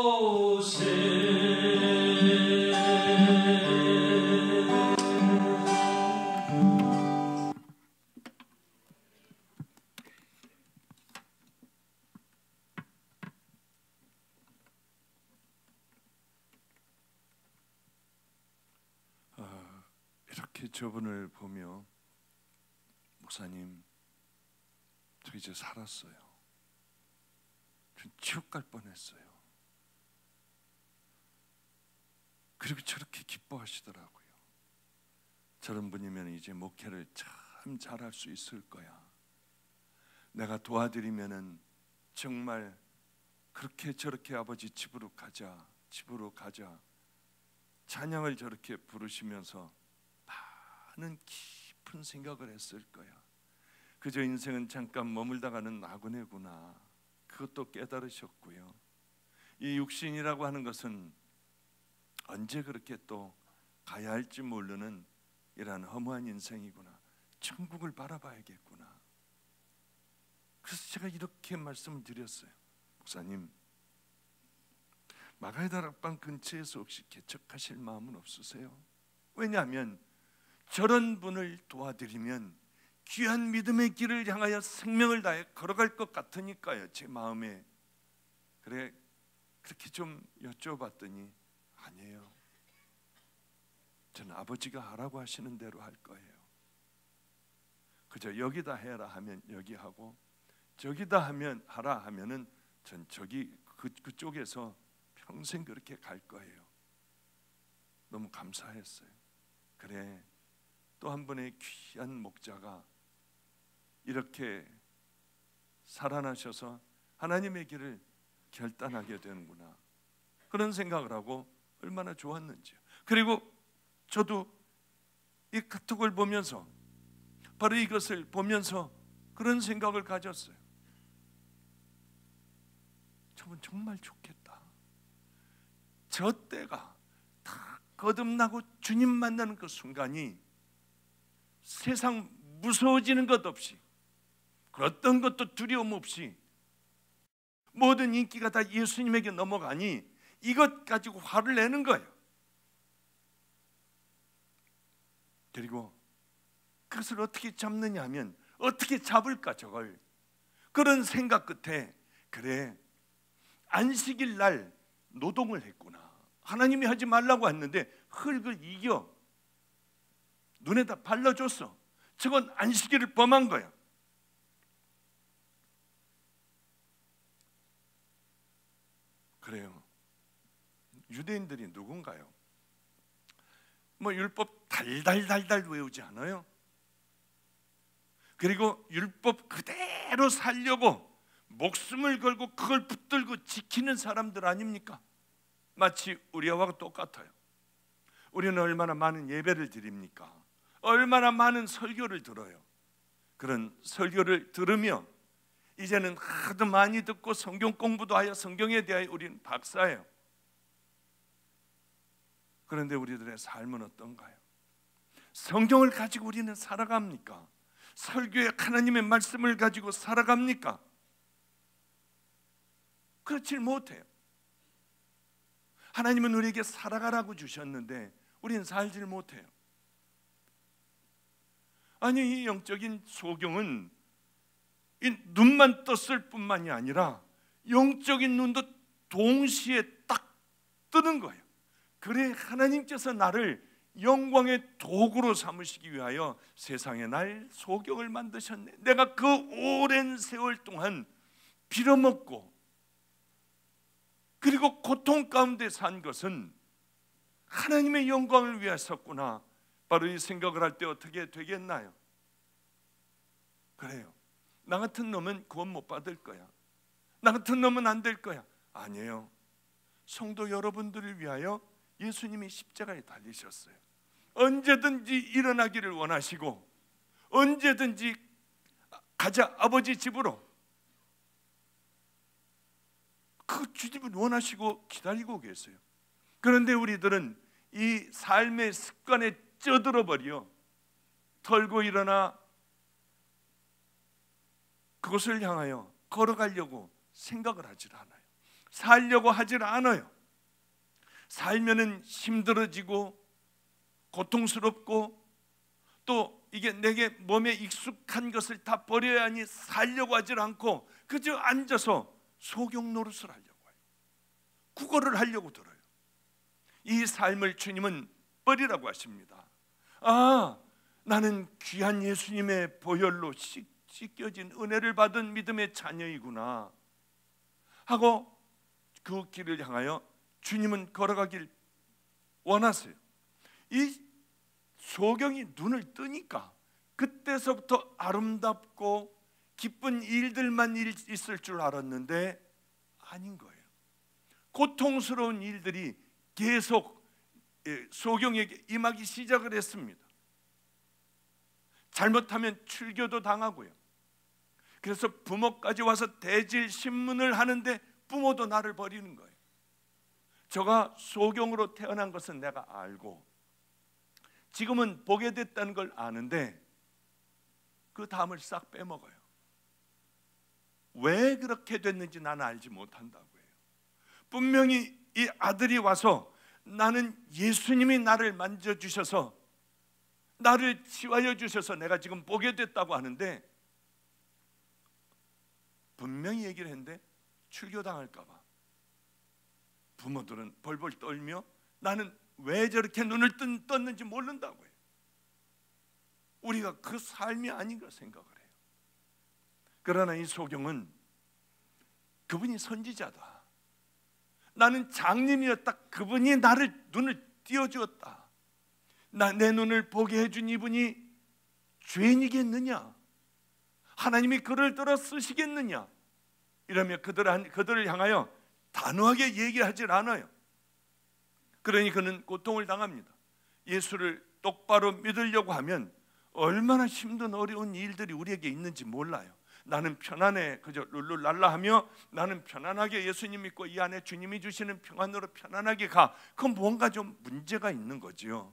이렇게 저분을 보며 목사님, 저 이제 살았어요. 전 지옥 갈 뻔했어요. 그리고 저렇게 기뻐하시더라고요. 저런 분이면 이제 목회를 참 잘할 수 있을 거야. 내가 도와드리면은 정말 그렇게 저렇게 아버지 집으로 가자, 집으로 가자. 찬양을 저렇게 부르시면서 많은 깊은 생각을 했을 거야. 그저 인생은 잠깐 머물다가는 나그네구나. 그것도 깨달으셨고요. 이 육신이라고 하는 것은 언제 그렇게 또 가야 할지 모르는 이러한 허무한 인생이구나. 천국을 바라봐야겠구나. 그래서 제가 이렇게 말씀을 드렸어요. 목사님, 마가의 다락방 근처에서 혹시 개척하실 마음은 없으세요? 왜냐하면 저런 분을 도와드리면 귀한 믿음의 길을 향하여 생명을 다해 걸어갈 것 같으니까요. 제 마음에. 그래, 그렇게 좀 여쭤봤더니 아니에요. 저는 아버지가 하라고 하시는 대로 할 거예요. 그저 여기다 해라 하면 여기 하고, 저기다 하면 하라 하면은 전 저기 그쪽에서 평생 그렇게 갈 거예요. 너무 감사했어요. 그래, 또 한 분의 귀한 목자가 이렇게 살아나셔서 하나님의 길을 결단하게 되는구나. 그런 생각을 하고 얼마나 좋았는지요. 그리고 저도 이 카톡을 보면서 바로 이것을 보면서 그런 생각을 가졌어요. 저분 정말 좋겠다. 저 때가 다 거듭나고 주님 만나는 그 순간이 세상 무서워지는 것 없이, 그 어떤 것도 두려움 없이 모든 인기가 다 예수님에게 넘어가니 이것 가지고 화를 내는 거예요. 그리고 그것을 어떻게 잡느냐 하면, 어떻게 잡을까 저걸. 그런 생각 끝에 그래, 안식일 날 노동을 했구나. 하나님이 하지 말라고 했는데 흙을 이겨 눈에다 발라줬어. 저건 안식일을 범한 거야. 그래요. 유대인들이 누군가요? 뭐 율법 달달달달 외우지 않아요? 그리고 율법 그대로 살려고 목숨을 걸고 그걸 붙들고 지키는 사람들 아닙니까? 마치 우리와 똑같아요. 우리는 얼마나 많은 예배를 드립니까? 얼마나 많은 설교를 들어요. 그런 설교를 들으며 이제는 하도 많이 듣고 성경 공부도 하여 성경에 대하여 우리는 박사예요. 그런데 우리들의 삶은 어떤가요? 성경을 가지고 우리는 살아갑니까? 설교에 하나님의 말씀을 가지고 살아갑니까? 그렇지 못해요. 하나님은 우리에게 살아가라고 주셨는데 우리는 살질 못해요. 아니, 이 영적인 소경은 이 눈만 떴을 뿐만이 아니라 영적인 눈도 동시에 딱 뜨는 거예요. 그래 하나님께서 나를 영광의 도구로 삼으시기 위하여 세상에 날 소경을 만드셨네. 내가 그 오랜 세월 동안 빌어먹고 그리고 고통 가운데 산 것은 하나님의 영광을 위해서구나. 바로 이 생각을 할 때 어떻게 되겠나요? 그래요. 나 같은 놈은 구원 못 받을 거야. 나 같은 놈은 안 될 거야. 아니에요. 성도 여러분들을 위하여 예수님이 십자가에 달리셨어요. 언제든지 일어나기를 원하시고 언제든지 가자 아버지 집으로, 그 주님을 원하시고 기다리고 계세요. 그런데 우리들은 이 삶의 습관에 쩌들어 버려 털고 일어나 그것을 향하여 걸어가려고 생각을 하질 않아요. 살려고 하질 않아요. 살면은 힘들어지고 고통스럽고 또 이게 내게 몸에 익숙한 것을 다 버려야 하니 살려고 하질 않고 그저 앉아서 소경 노릇을 하려고 해요. 구걸을 하려고 들어요. 이 삶을 주님은 버리라고 하십니다. 아, 나는 귀한 예수님의 보혈로 씻겨진 은혜를 받은 믿음의 자녀이구나 하고 그 길을 향하여 주님은 걸어가길 원하세요. 이 소경이 눈을 뜨니까 그때서부터 아름답고 기쁜 일들만 있을 줄 알았는데 아닌 거예요. 고통스러운 일들이 계속 소경에게 임하기 시작을 했습니다. 잘못하면 출교도 당하고요. 그래서 부모까지 와서 대질 신문을 하는데 부모도 나를 버리는 거예요. 저가 소경으로 태어난 것은 내가 알고 지금은 보게 됐다는 걸 아는데 그 담을 싹 빼먹어요. 왜 그렇게 됐는지 나는 알지 못한다고 해요. 분명히 이 아들이 와서 나는 예수님이 나를 만져주셔서 나를 치유하여 주셔서 내가 지금 보게 됐다고 하는데 분명히 얘기를 했는데 출교당할까 봐 부모들은 벌벌 떨며 나는 왜 저렇게 눈을 떴는지 모른다고 해요. 우리가 그 삶이 아닌가 생각을 해요. 그러나 이 소경은 그분이 선지자다, 나는 장님이었다, 그분이 나를 눈을 띄워주었다, 내 눈을 보게 해준 이분이 죄인이겠느냐, 하나님이 그를 들어 쓰시겠느냐, 이러며 그들을 향하여 단호하게 얘기하질 않아요. 그러니 그는 고통을 당합니다. 예수를 똑바로 믿으려고 하면 얼마나 힘든 어려운 일들이 우리에게 있는지 몰라요. 나는 편안해, 그저 룰루랄라하며 나는 편안하게 예수님 믿고 이 안에 주님이 주시는 평안으로 편안하게 가. 그건 뭔가 좀 문제가 있는 거지요.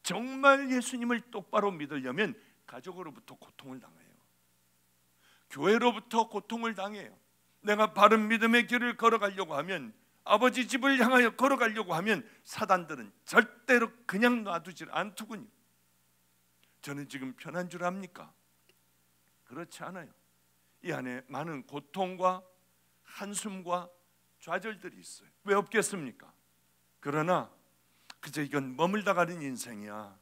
정말 예수님을 똑바로 믿으려면 가족으로부터 고통을 당해요. 교회로부터 고통을 당해요. 내가 바른 믿음의 길을 걸어가려고 하면, 아버지 집을 향하여 걸어가려고 하면 사단들은 절대로 그냥 놔두질 않더군요. 저는 지금 편한 줄 압니까? 그렇지 않아요. 이 안에 많은 고통과 한숨과 좌절들이 있어요. 왜 없겠습니까? 그러나 그저 이건 머물다 가는 인생이야.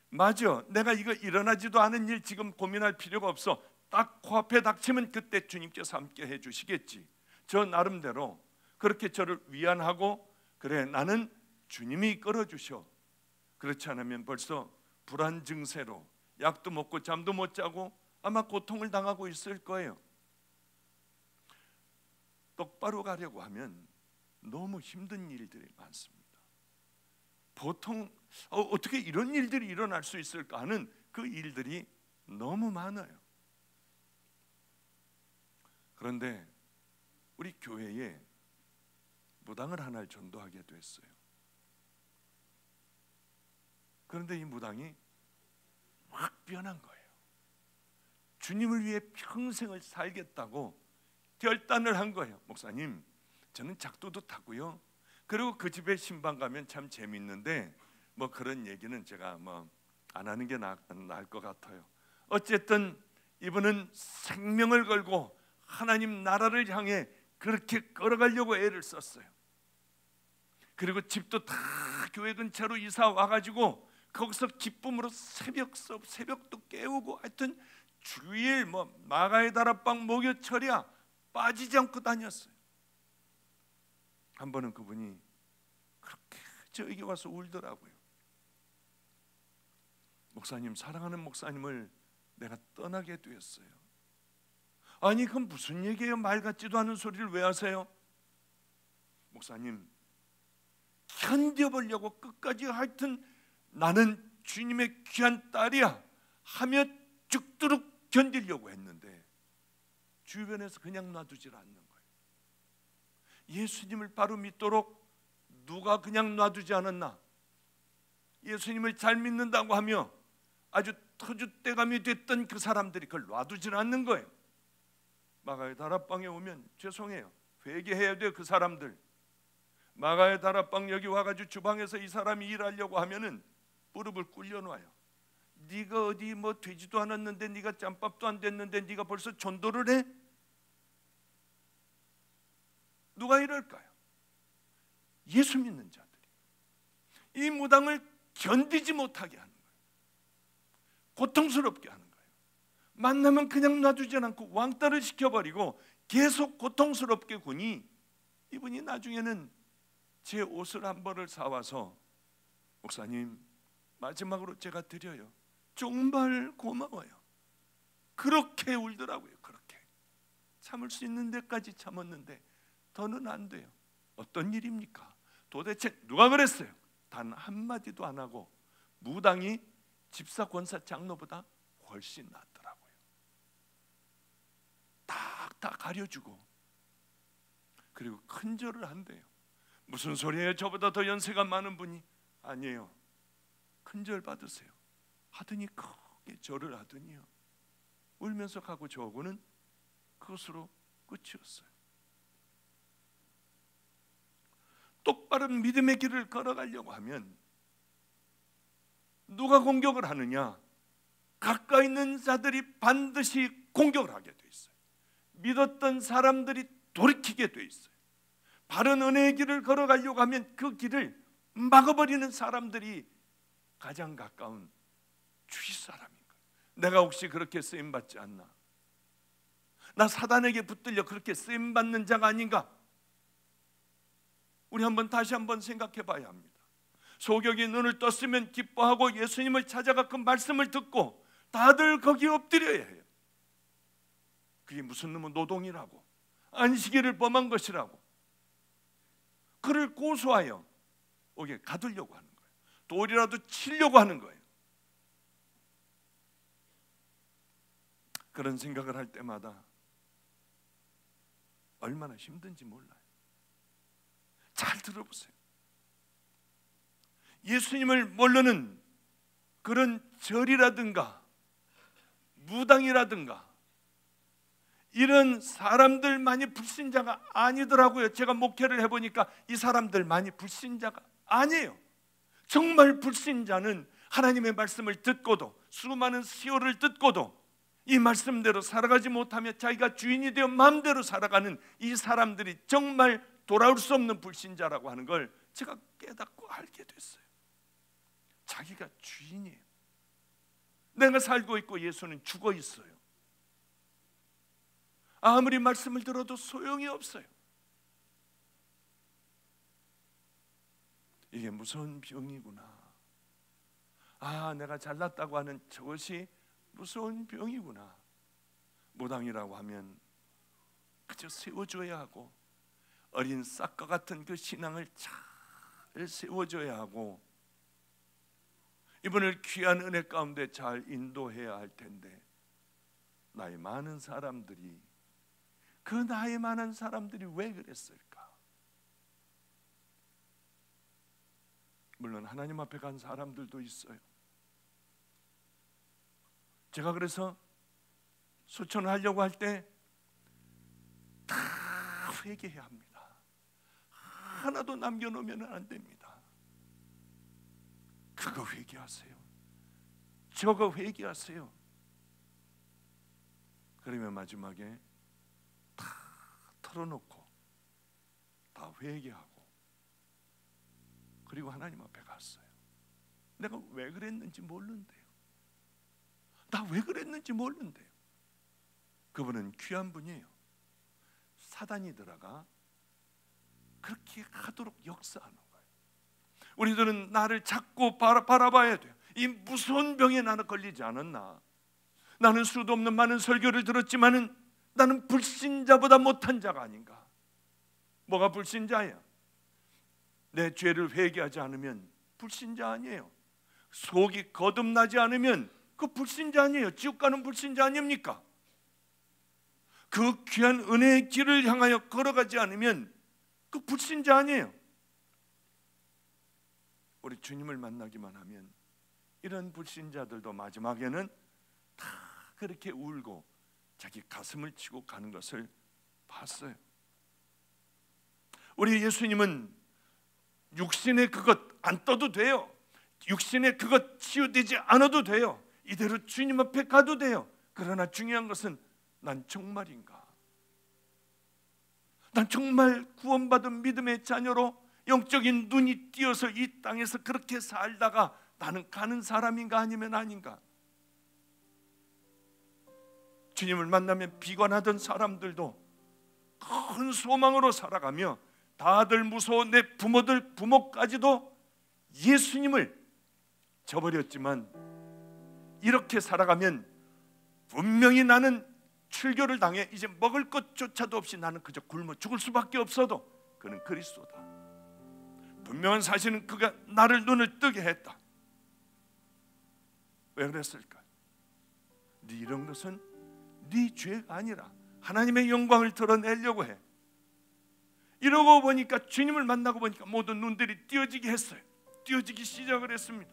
맞아, 내가 이거 일어나지도 않은 일 지금 고민할 필요가 없어. 딱 코앞에 닥치면 그때 주님께서 함께 해주시겠지. 저 나름대로 그렇게 저를 위안하고, 그래 나는 주님이 끌어주셔. 그렇지 않으면 벌써 불안 증세로 약도 먹고 잠도 못 자고 아마 고통을 당하고 있을 거예요. 똑바로 가려고 하면 너무 힘든 일들이 많습니다. 보통 어떻게 이런 일들이 일어날 수 있을까 하는 그 일들이 너무 많아요. 그런데 우리 교회에 무당을 하나를 전도하게 됐어요. 그런데 이 무당이 확 변한 거예요. 주님을 위해 평생을 살겠다고 결단을 한 거예요. 목사님, 저는 작두도 타고요. 그리고 그 집에 신방 가면 참 재밌는데 뭐 그런 얘기는 제가 뭐 안 하는 게 나을 것 같아요. 어쨌든 이분은 생명을 걸고 하나님 나라를 향해 그렇게 걸어가려고 애를 썼어요. 그리고 집도 다 교회 근처로 이사 와가지고 거기서 기쁨으로 새벽 수업, 새벽도 깨우고 하여튼 주일 뭐 마가의 다락방 목요철이야 빠지지 않고 다녔어요. 한 번은 그분이 그렇게 저에게 와서 울더라고요. 목사님, 사랑하는 목사님을 내가 떠나게 되었어요. 아니 그건 무슨 얘기예요? 말 같지도 않은 소리를 왜 하세요? 목사님, 견뎌보려고 끝까지 하여튼 나는 주님의 귀한 딸이야 하며 죽도록 견디려고 했는데 주변에서 그냥 놔두질 않는 거예요. 예수님을 바로 믿도록 누가 그냥 놔두지 않았나? 예수님을 잘 믿는다고 하며 아주 터줏대감이 됐던 그 사람들이 그걸 놔두질 않는 거예요. 마가의 다락방에 오면 죄송해요, 회개해야 돼요. 그 사람들 마가의 다락방 여기 와가지고 주방에서 이 사람이 일하려고 하면은 무릎을 꿇려놔요. 네가 어디 뭐 되지도 않았는데, 네가 짬밥도 안 됐는데 네가 벌써 전도를 해? 누가 이럴까요? 예수 믿는 자들이 이 무당을 견디지 못하게 하는 거예요. 고통스럽게 하는 거예요. 만나면 그냥 놔두지 않고 왕따를 시켜버리고 계속 고통스럽게 구니 이분이 나중에는 제 옷을 한 벌을 사와서 목사님 마지막으로 제가 드려요. 정말 고마워요. 그렇게 울더라고요. 그렇게 참을 수 있는 데까지 참았는데 더는 안 돼요. 어떤 일입니까? 도대체 누가 그랬어요? 단 한마디도 안 하고 무당이 집사 권사 장로보다 훨씬 낫더라고요. 딱 가려주고 그리고 큰 절을 한대요. 무슨 소리예요? 저보다 더 연세가 많은 분이. 아니에요. 큰 절 받으세요 하더니 크게 절을 하더니요 울면서 가고 저하고는 그것으로 끝이었어요. 똑바른 믿음의 길을 걸어가려고 하면 누가 공격을 하느냐? 가까이 있는 자들이 반드시 공격을 하게 돼 있어요. 믿었던 사람들이 돌이키게 돼 있어요. 바른 은혜의 길을 걸어가려고 하면 그 길을 막아버리는 사람들이 가장 가까운 주위 사람인가? 내가 혹시 그렇게 쓰임받지 않나? 나 사단에게 붙들려 그렇게 쓰임받는 자가 아닌가? 우리 다시 한번 생각해 봐야 합니다. 소경이 눈을 떴으면 기뻐하고 예수님을 찾아가 그 말씀을 듣고 다들 거기에 엎드려야 해요. 그게 무슨 놈의 노동이라고, 안식일을 범한 것이라고 그를 고소하여 오게 가두려고 하는 거예요. 돌이라도 치려고 하는 거예요. 그런 생각을 할 때마다 얼마나 힘든지 몰라요. 잘 들어보세요. 예수님을 모르는 그런 절이라든가 무당이라든가 이런 사람들만이 불신자가 아니더라고요. 제가 목회를 해보니까 이 사람들만이 불신자가 아니에요. 정말 불신자는 하나님의 말씀을 듣고도 수많은 시호를 듣고도 이 말씀대로 살아가지 못하며 자기가 주인이 되어 마음대로 살아가는 이 사람들이 정말 돌아올 수 없는 불신자라고 하는 걸 제가 깨닫고 알게 됐어요. 자기가 주인이에요. 내가 살고 있고 예수는 죽어 있어요. 아무리 말씀을 들어도 소용이 없어요. 이게 무서운 병이구나. 아, 내가 잘났다고 하는 저것이 무서운 병이구나. 무당이라고 하면 그저 세워줘야 하고 어린 싹과 같은 그 신앙을 잘 세워줘야 하고 이분을 귀한 은혜 가운데 잘 인도해야 할 텐데, 나이 많은 사람들이, 그 나이 많은 사람들이 왜 그랬을까? 물론 하나님 앞에 간 사람들도 있어요. 제가 그래서 소천하려고 할 때 다 회개해야 합니다. 하나도 남겨놓으면 안 됩니다. 그거 회개하세요. 저거 회개하세요. 그러면 마지막에 다 털어놓고 다 회개하고 그리고 하나님 앞에 갔어요. 내가 왜 그랬는지 모르는데요. 나 왜 그랬는지 모르는데요. 그분은 귀한 분이에요. 사단이 들어가 그렇게 하도록 역사하는 거예요. 우리들은 나를 자꾸 바라봐야 돼요. 이 무서운 병에 나는 걸리지 않았나? 나는 수도 없는 많은 설교를 들었지만은 나는 불신자보다 못한 자가 아닌가? 뭐가 불신자야? 내 죄를 회개하지 않으면 불신자 아니에요. 속이 거듭나지 않으면 그 불신자 아니에요. 지옥 가는 불신자 아닙니까? 그 귀한 은혜의 길을 향하여 걸어가지 않으면 그 불신자 아니에요. 우리 주님을 만나기만 하면 이런 불신자들도 마지막에는 다 그렇게 울고 자기 가슴을 치고 가는 것을 봤어요. 우리 예수님은 육신의 그것 안 떠도 돼요. 육신의 그것 치유되지 않아도 돼요. 이대로 주님 앞에 가도 돼요. 그러나 중요한 것은 난 정말인가? 난 정말 구원받은 믿음의 자녀로 영적인 눈이 띄어서 이 땅에서 그렇게 살다가 나는 가는 사람인가 아니면 아닌가? 주님을 만나면 비관하던 사람들도 큰 소망으로 살아가며 다들 무서워 내 부모까지도 예수님을 저버렸지만 이렇게 살아가면 분명히 나는 출교를 당해 이제 먹을 것조차도 없이 나는 그저 굶어 죽을 수밖에 없어도 그는 그리스도다. 분명한 사실은 그가 나를 눈을 뜨게 했다. 왜 그랬을까? 네 이런 것은 네 죄가 아니라 하나님의 영광을 드러내려고 해. 이러고 보니까 주님을 만나고 보니까 모든 눈들이 띄어지게 했어요. 띄어지기 시작을 했습니다.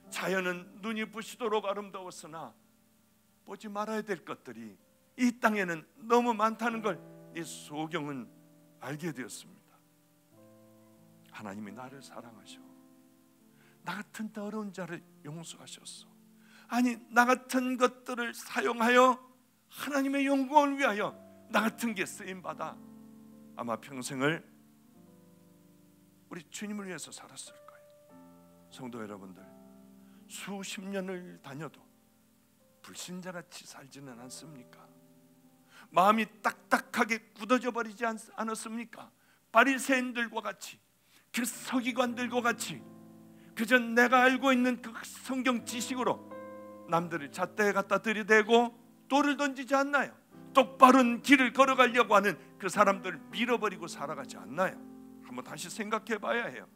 자연은 눈이 부시도록 아름다웠으나 보지 말아야 될 것들이 이 땅에는 너무 많다는 걸 이 소경은 알게 되었습니다. 하나님이 나를 사랑하셔. 나 같은 더러운 자를 용서하셨어. 아니 나 같은 것들을 사용하여 하나님의 영광을 위하여 나 같은 게 쓰임받아 아마 평생을 우리 주님을 위해서 살았을 거예요. 성도 여러분들, 수십 년을 다녀도 불신자같이 살지는 않습니까? 마음이 딱딱하게 굳어져 버리지 않았습니까? 바리새인들과 같이, 그 서기관들과 같이 그저 내가 알고 있는 그 성경 지식으로 남들을 잣대에 갖다 들이대고 돌을 던지지 않나요? 똑바른 길을 걸어가려고 하는 그 사람들을 밀어버리고 살아가지 않나요? 한번 다시 생각해 봐야 해요.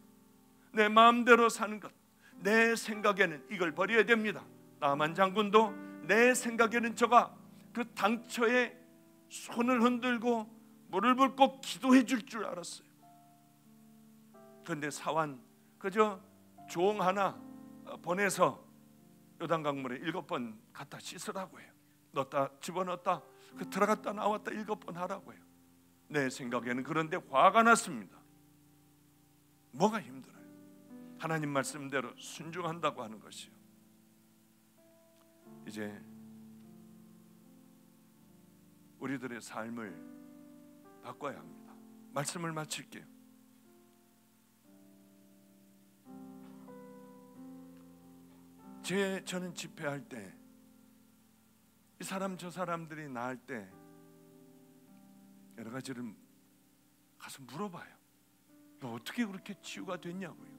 내 마음대로 사는 것, 내 생각에는 이걸 버려야 됩니다. 나만 장군도 내 생각에는 저가 그 당처에 손을 흔들고 물을 붓고 기도해 줄 줄 알았어요. 그런데 사환 그저 종 하나 보내서 요단강물에 7번 갖다 씻으라고 해요. 넣었다 집어넣었다 그 들어갔다 나왔다 7번 하라고 해요. 내 생각에는 그런데 화가 났습니다. 뭐가 힘들어요? 하나님 말씀대로 순종한다고 하는 것이요. 이제 우리들의 삶을 바꿔야 합니다. 말씀을 마칠게요. 저는 집회할 때 이 사람 저 사람들이 나을 때 여러 가지를 가서 물어봐요. 너 어떻게 그렇게 치유가 됐냐고요.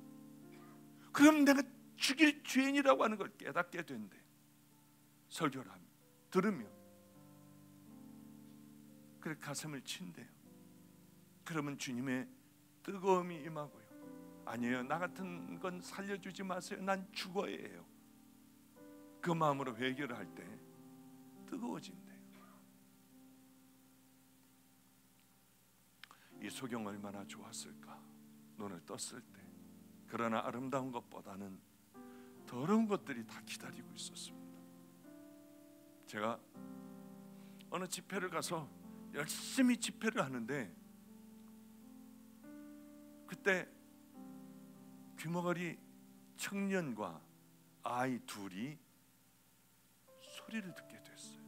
그럼 내가 죽일 죄인이라고 하는 걸 깨닫게 된대. 설교를 하면 들으며 그래 가슴을 친대요. 그러면 주님의 뜨거움이 임하고요. 아니에요, 나 같은 건 살려주지 마세요, 난 죽어야해요. 그 마음으로 회개를 할 때 뜨거워진대요. 이 소경 얼마나 좋았을까, 눈을 떴을 때. 그러나 아름다운 것보다는 더러운 것들이 다 기다리고 있었습니다. 제가 어느 집회를 가서 열심히 집회를 하는데, 그때 귀머거리 청년과 아이 둘이 소리를 듣게 됐어요.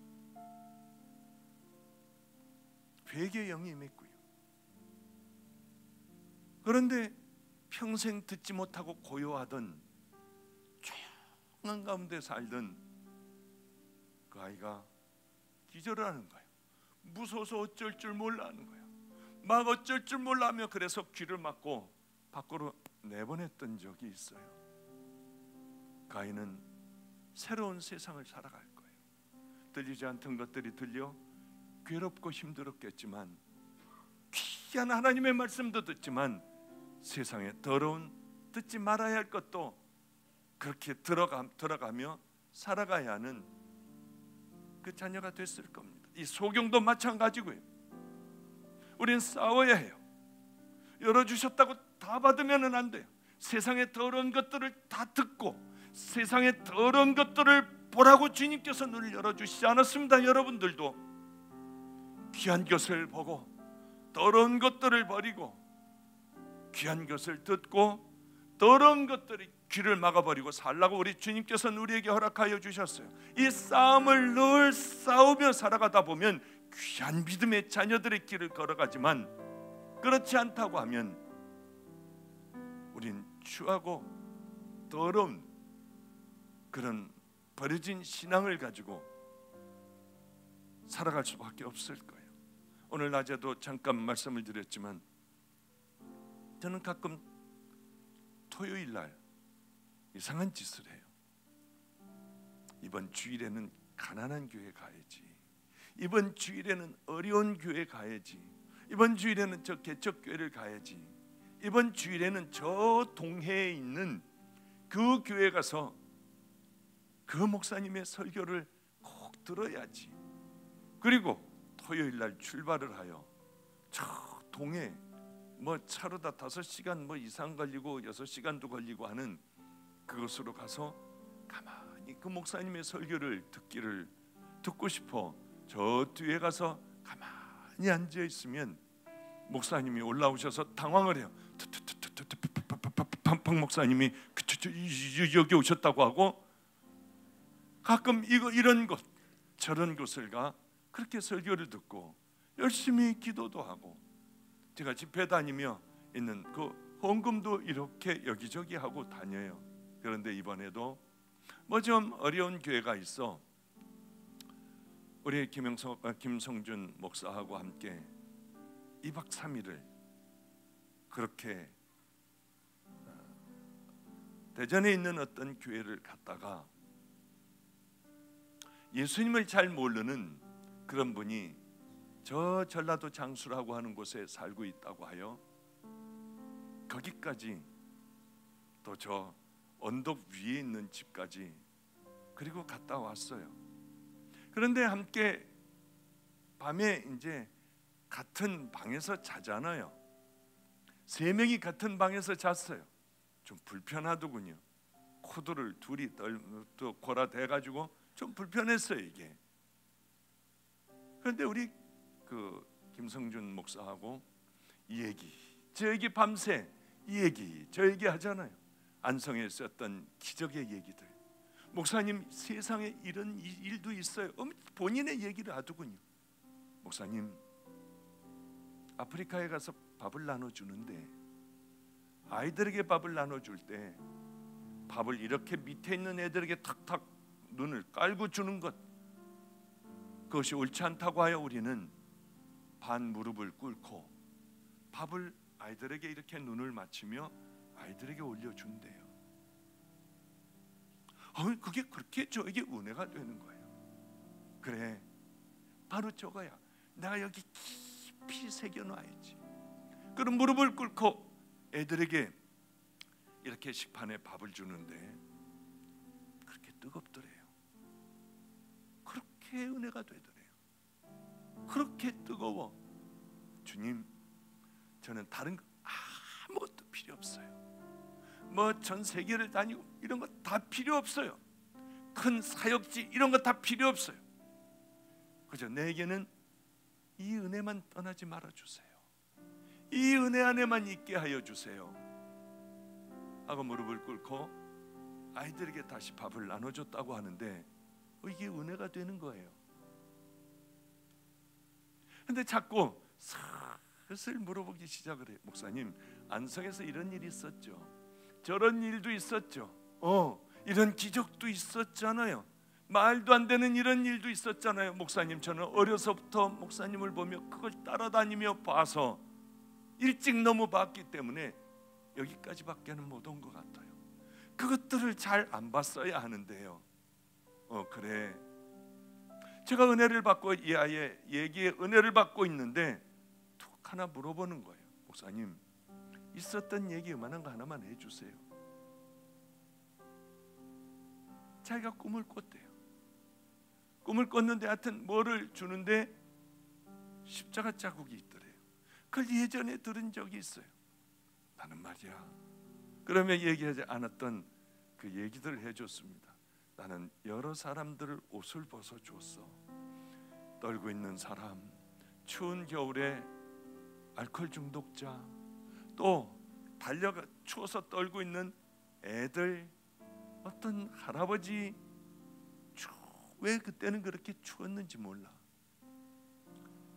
회개의 영이 임했고요. 그런데 평생 듣지 못하고 고요하던 조용한 가운데 살던 그 아이가 기절을 하는 거예요. 무서워서 어쩔 줄 몰라 하는 거예요. 막 어쩔 줄 몰라며 그래서 귀를 막고 밖으로 내보냈던 적이 있어요. 그 아이는 새로운 세상을 살아갈 거예요. 들리지 않던 것들이 들려 괴롭고 힘들었겠지만, 귀한 하나님의 말씀도 듣지만 세상에 더러운 듣지 말아야 할 것도 그렇게 들어가며 살아가야 하는 그 자녀가 됐을 겁니다. 이 소경도 마찬가지고요. 우리는 싸워야 해요. 열어주셨다고 다 받으면 안 돼요. 세상의 더러운 것들을 다 듣고 세상의 더러운 것들을 보라고 주님께서 눈을 열어주시지 않았습니다. 여러분들도 귀한 것을 보고 더러운 것들을 버리고 귀한 것을 듣고 더러운 것들이 귀를 막아버리고 살라고 우리 주님께서는 우리에게 허락하여 주셨어요. 이 싸움을 늘 싸우며 살아가다 보면 귀한 믿음의 자녀들의 길을 걸어가지만, 그렇지 않다고 하면 우린 추하고 더러운 그런 버려진 신앙을 가지고 살아갈 수밖에 없을 거예요. 오늘 낮에도 잠깐 말씀을 드렸지만, 저는 가끔 토요일 날 이상한 짓을 해요. 이번 주일에는 가난한 교회 가야지, 이번 주일에는 어려운 교회 가야지, 이번 주일에는 저 개척교회를 가야지, 이번 주일에는 저 동해에 있는 그 교회 가서 그 목사님의 설교를 꼭 들어야지. 그리고 토요일 날 출발을 하여 저 동해 차로 다 5시간 이상 걸리고 6시간도 걸리고 하는 그곳으로 가서 가만히 그 목사님의 설교를 듣고 싶어 저 뒤에 가서 가만히 앉아 있으면 목사님이 올라오셔서 당황을 해요. 팡 목사님이 여기 오셨다고 하고, 가끔 이런 곳 저런 곳을 가 그렇게 설교를 듣고 열심히 기도도 하고, 제가 집회 다니며 있는 그 헌금도 이렇게 여기저기 하고 다녀요. 그런데 이번에도 좀 어려운 교회가 있어 우리 김성준 목사하고 함께 2박 3일을 그렇게 대전에 있는 어떤 교회를 갔다가, 예수님을 잘 모르는 그런 분이 저 전라도 장수라고 하는 곳에 살고 있다고 하여 거기까지, 또 저 언덕 위에 있는 집까지 그리고 갔다 왔어요. 그런데 함께 밤에 이제 같은 방에서 자잖아요. 3명이 같은 방에서 잤어요. 좀 불편하더군요. 코드를 둘이 또 골아대가지고 좀 불편했어요 이게. 그런데 우리 그 김성준 목사하고 이 얘기 저 얘기 밤새 이 얘기 저 얘기 하잖아요. 안성에 있었던 기적의 얘기들, 목사님 세상에 이런 일도 있어요. 본인의 얘기를 하더군요. 목사님 아프리카에 가서 밥을 나눠주는데 아이들에게 밥을 나눠줄 때 밥을 이렇게 밑에 있는 애들에게 탁탁 눈을 깔고 주는 것, 그것이 옳지 않다고 하여 우리는 반 무릎을 꿇고 밥을 아이들에게 이렇게 눈을 맞추며 아이들에게 올려준대요. 그게 그렇게 저에게 은혜가 되는 거예요. 그래, 바로 저거야. 내가 여기 깊이 새겨놔야지. 그런 무릎을 꿇고 애들에게 이렇게 식판에 밥을 주는데 그렇게 뜨겁더래요. 그렇게 은혜가 되더래요. 그렇게 뜨거워. 주님, 저는 다른 거 아무것도 필요 없어요. 뭐 전 세계를 다니고 이런 거 다 필요 없어요. 큰 사역지 이런 거 다 필요 없어요. 그저 내게는 이 은혜만 떠나지 말아 주세요. 이 은혜 안에만 있게 하여 주세요 하고 무릎을 꿇고 아이들에게 다시 밥을 나눠줬다고 하는데 이게 은혜가 되는 거예요. 근데 자꾸 슬슬 물어보기 시작을 해요. 목사님, 안성에서 이런 일이 있었죠. 저런 일도 있었죠. 이런 기적도 있었잖아요. 말도 안 되는 이런 일도 있었잖아요. 목사님, 저는 어려서부터 목사님을 보며 그걸 따라다니며 봐서 일찍 넘어봤기 때문에 여기까지밖에는 못 온 것 같아요. 그것들을 잘 안 봤어야 하는데요. 그래, 제가 은혜를 받고 이 아이의 얘기에 은혜를 받고 있는데 툭 하나 물어보는 거예요. 목사님, 있었던 얘기 요만한 거 하나만 해주세요. 자기가 꿈을 꿨대요. 꿈을 꿨는데 하여튼 뭐를 주는데 십자가 자국이 있더래요. 그걸 예전에 들은 적이 있어요. 나는 말이야, 그러면 얘기하지 않았던 그 얘기들을 해줬습니다. 나는 여러 사람들을 옷을 벗어줬어. 떨고 있는 사람, 추운 겨울에 알코올 중독자, 또 달려가 추워서 떨고 있는 애들, 어떤 할아버지, 왜 그때는 그렇게 추웠는지 몰라.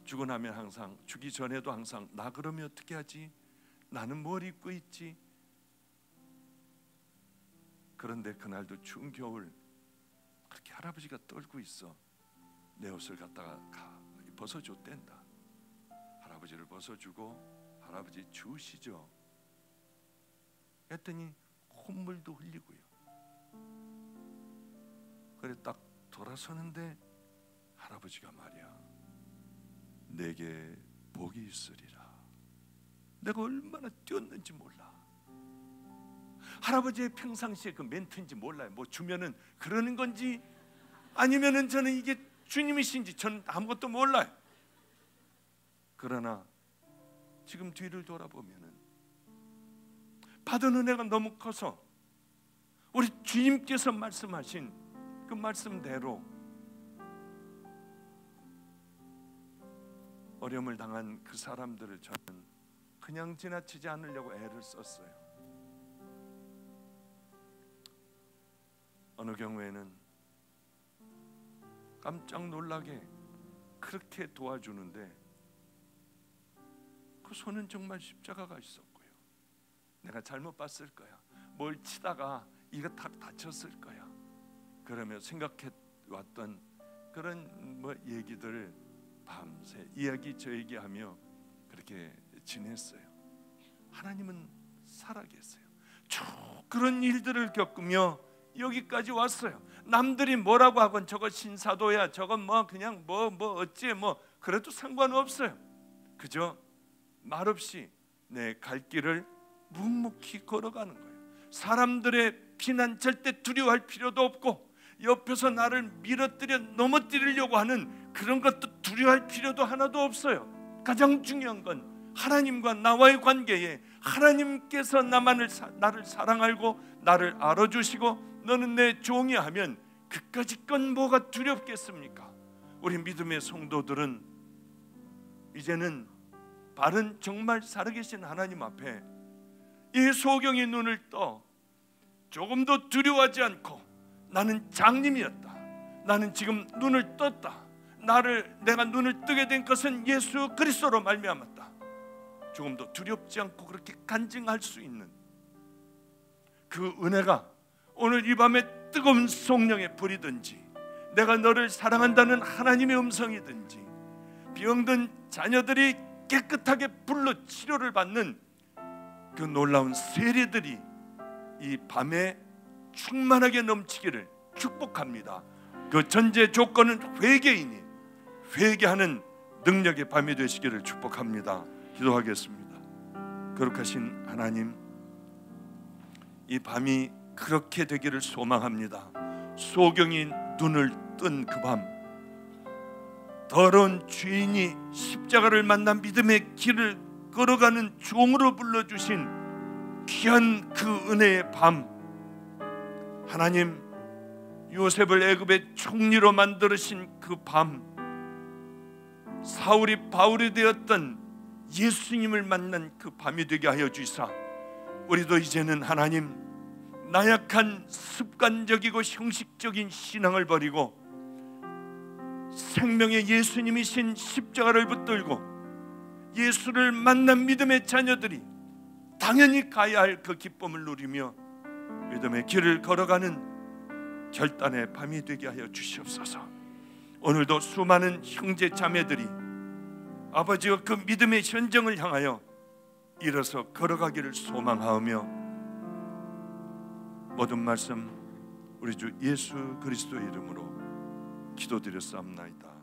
주고 나면 항상, 주기 전에도 항상 나 그러면 어떻게 하지? 나는 뭘 입고 있지? 그런데 그날도 추운 겨울 그렇게 할아버지가 떨고 있어. 내 옷을 갖다가 벗어줬댄다. 할아버지를 벗어주고 할아버지 주시죠. 했더니 콧물도 흘리고요. 그래 딱 돌아서는데 할아버지가 말이야, 내게 복이 있으리라. 내가 얼마나 뛰었는지 몰라. 할아버지의 평상시에 그 멘트인지 몰라요. 뭐 주면은 그러는 건지 아니면은 저는 이게 주님이신지 저는 아무것도 몰라요. 그러나 지금 뒤를 돌아보면은 받은 은혜가 너무 커서 우리 주님께서 말씀하신 그 말씀대로 어려움을 당한 그 사람들을 저는 그냥 지나치지 않으려고 애를 썼어요. 어느 경우에는 깜짝 놀라게 그렇게 도와주는데 그 손은 정말 십자가가 있었고요. 내가 잘못 봤을 거야. 뭘 치다가 이가 다 다쳤을 거야. 그러며 생각해 왔던 그런 뭐 얘기들을 밤새 이야기 저 얘기하며 그렇게 지냈어요. 하나님은 살아계세요. 쭉 그런 일들을 겪으며 여기까지 왔어요. 남들이 뭐라고 하건 저거 신사도야, 저건 뭐 그냥 뭐 어찌 뭐 그래도 상관없어요. 그저 말없이 내 갈 길을 묵묵히 걸어가는 거예요. 사람들의 비난 절대 두려워할 필요도 없고 옆에서 나를 밀어뜨려 넘어뜨리려고 하는 그런 것도 두려워할 필요도 하나도 없어요. 가장 중요한 건 하나님과 나와의 관계에 하나님께서 나를 사랑하고 나를 알아주시고 너는 내 종이 하면 그까짓 건 뭐가 두렵겠습니까? 우리 믿음의 성도들은 이제는 바른 정말 살아계신 하나님 앞에 이 소경의 눈을 떠 조금도 두려워하지 않고 나는 장님이었다. 나는 지금 눈을 떴다. 내가 눈을 뜨게 된 것은 예수 그리스도로 말미암았다. 조금도 두렵지 않고 그렇게 간증할 수 있는 그 은혜가 오늘 이 밤에 뜨거운 성령의 불이든지 내가 너를 사랑한다는 하나님의 음성이든지 병든 자녀들이 깨끗하게 불로 치료를 받는 그 놀라운 세례들이 이 밤에 충만하게 넘치기를 축복합니다. 그 전제 조건은 회개이니 회개하는 능력의 밤이 되시기를 축복합니다. 기도하겠습니다. 거룩하신 하나님, 이 밤이 그렇게 되기를 소망합니다. 소경이 눈을 뜬 그 밤, 더러운 죄인이 십자가를 만나 믿음의 길을 걸어가는 종으로 불러주신 귀한 그 은혜의 밤, 하나님 요셉을 애굽의 총리로 만들으신 그 밤, 사울이 바울이 되었던 예수님을 만난 그 밤이 되게 하여 주시사, 우리도 이제는 하나님 나약한 습관적이고 형식적인 신앙을 버리고 생명의 예수님이신 십자가를 붙들고 예수를 만난 믿음의 자녀들이 당연히 가야 할 그 기쁨을 누리며 믿음의 길을 걸어가는 결단의 밤이 되게 하여 주시옵소서. 오늘도 수많은 형제 자매들이 아버지와 그 믿음의 현정을 향하여 일어서 걸어가기를 소망하며 모든 말씀 우리 주 예수 그리스도의 이름으로 기도드렸사옵나이다.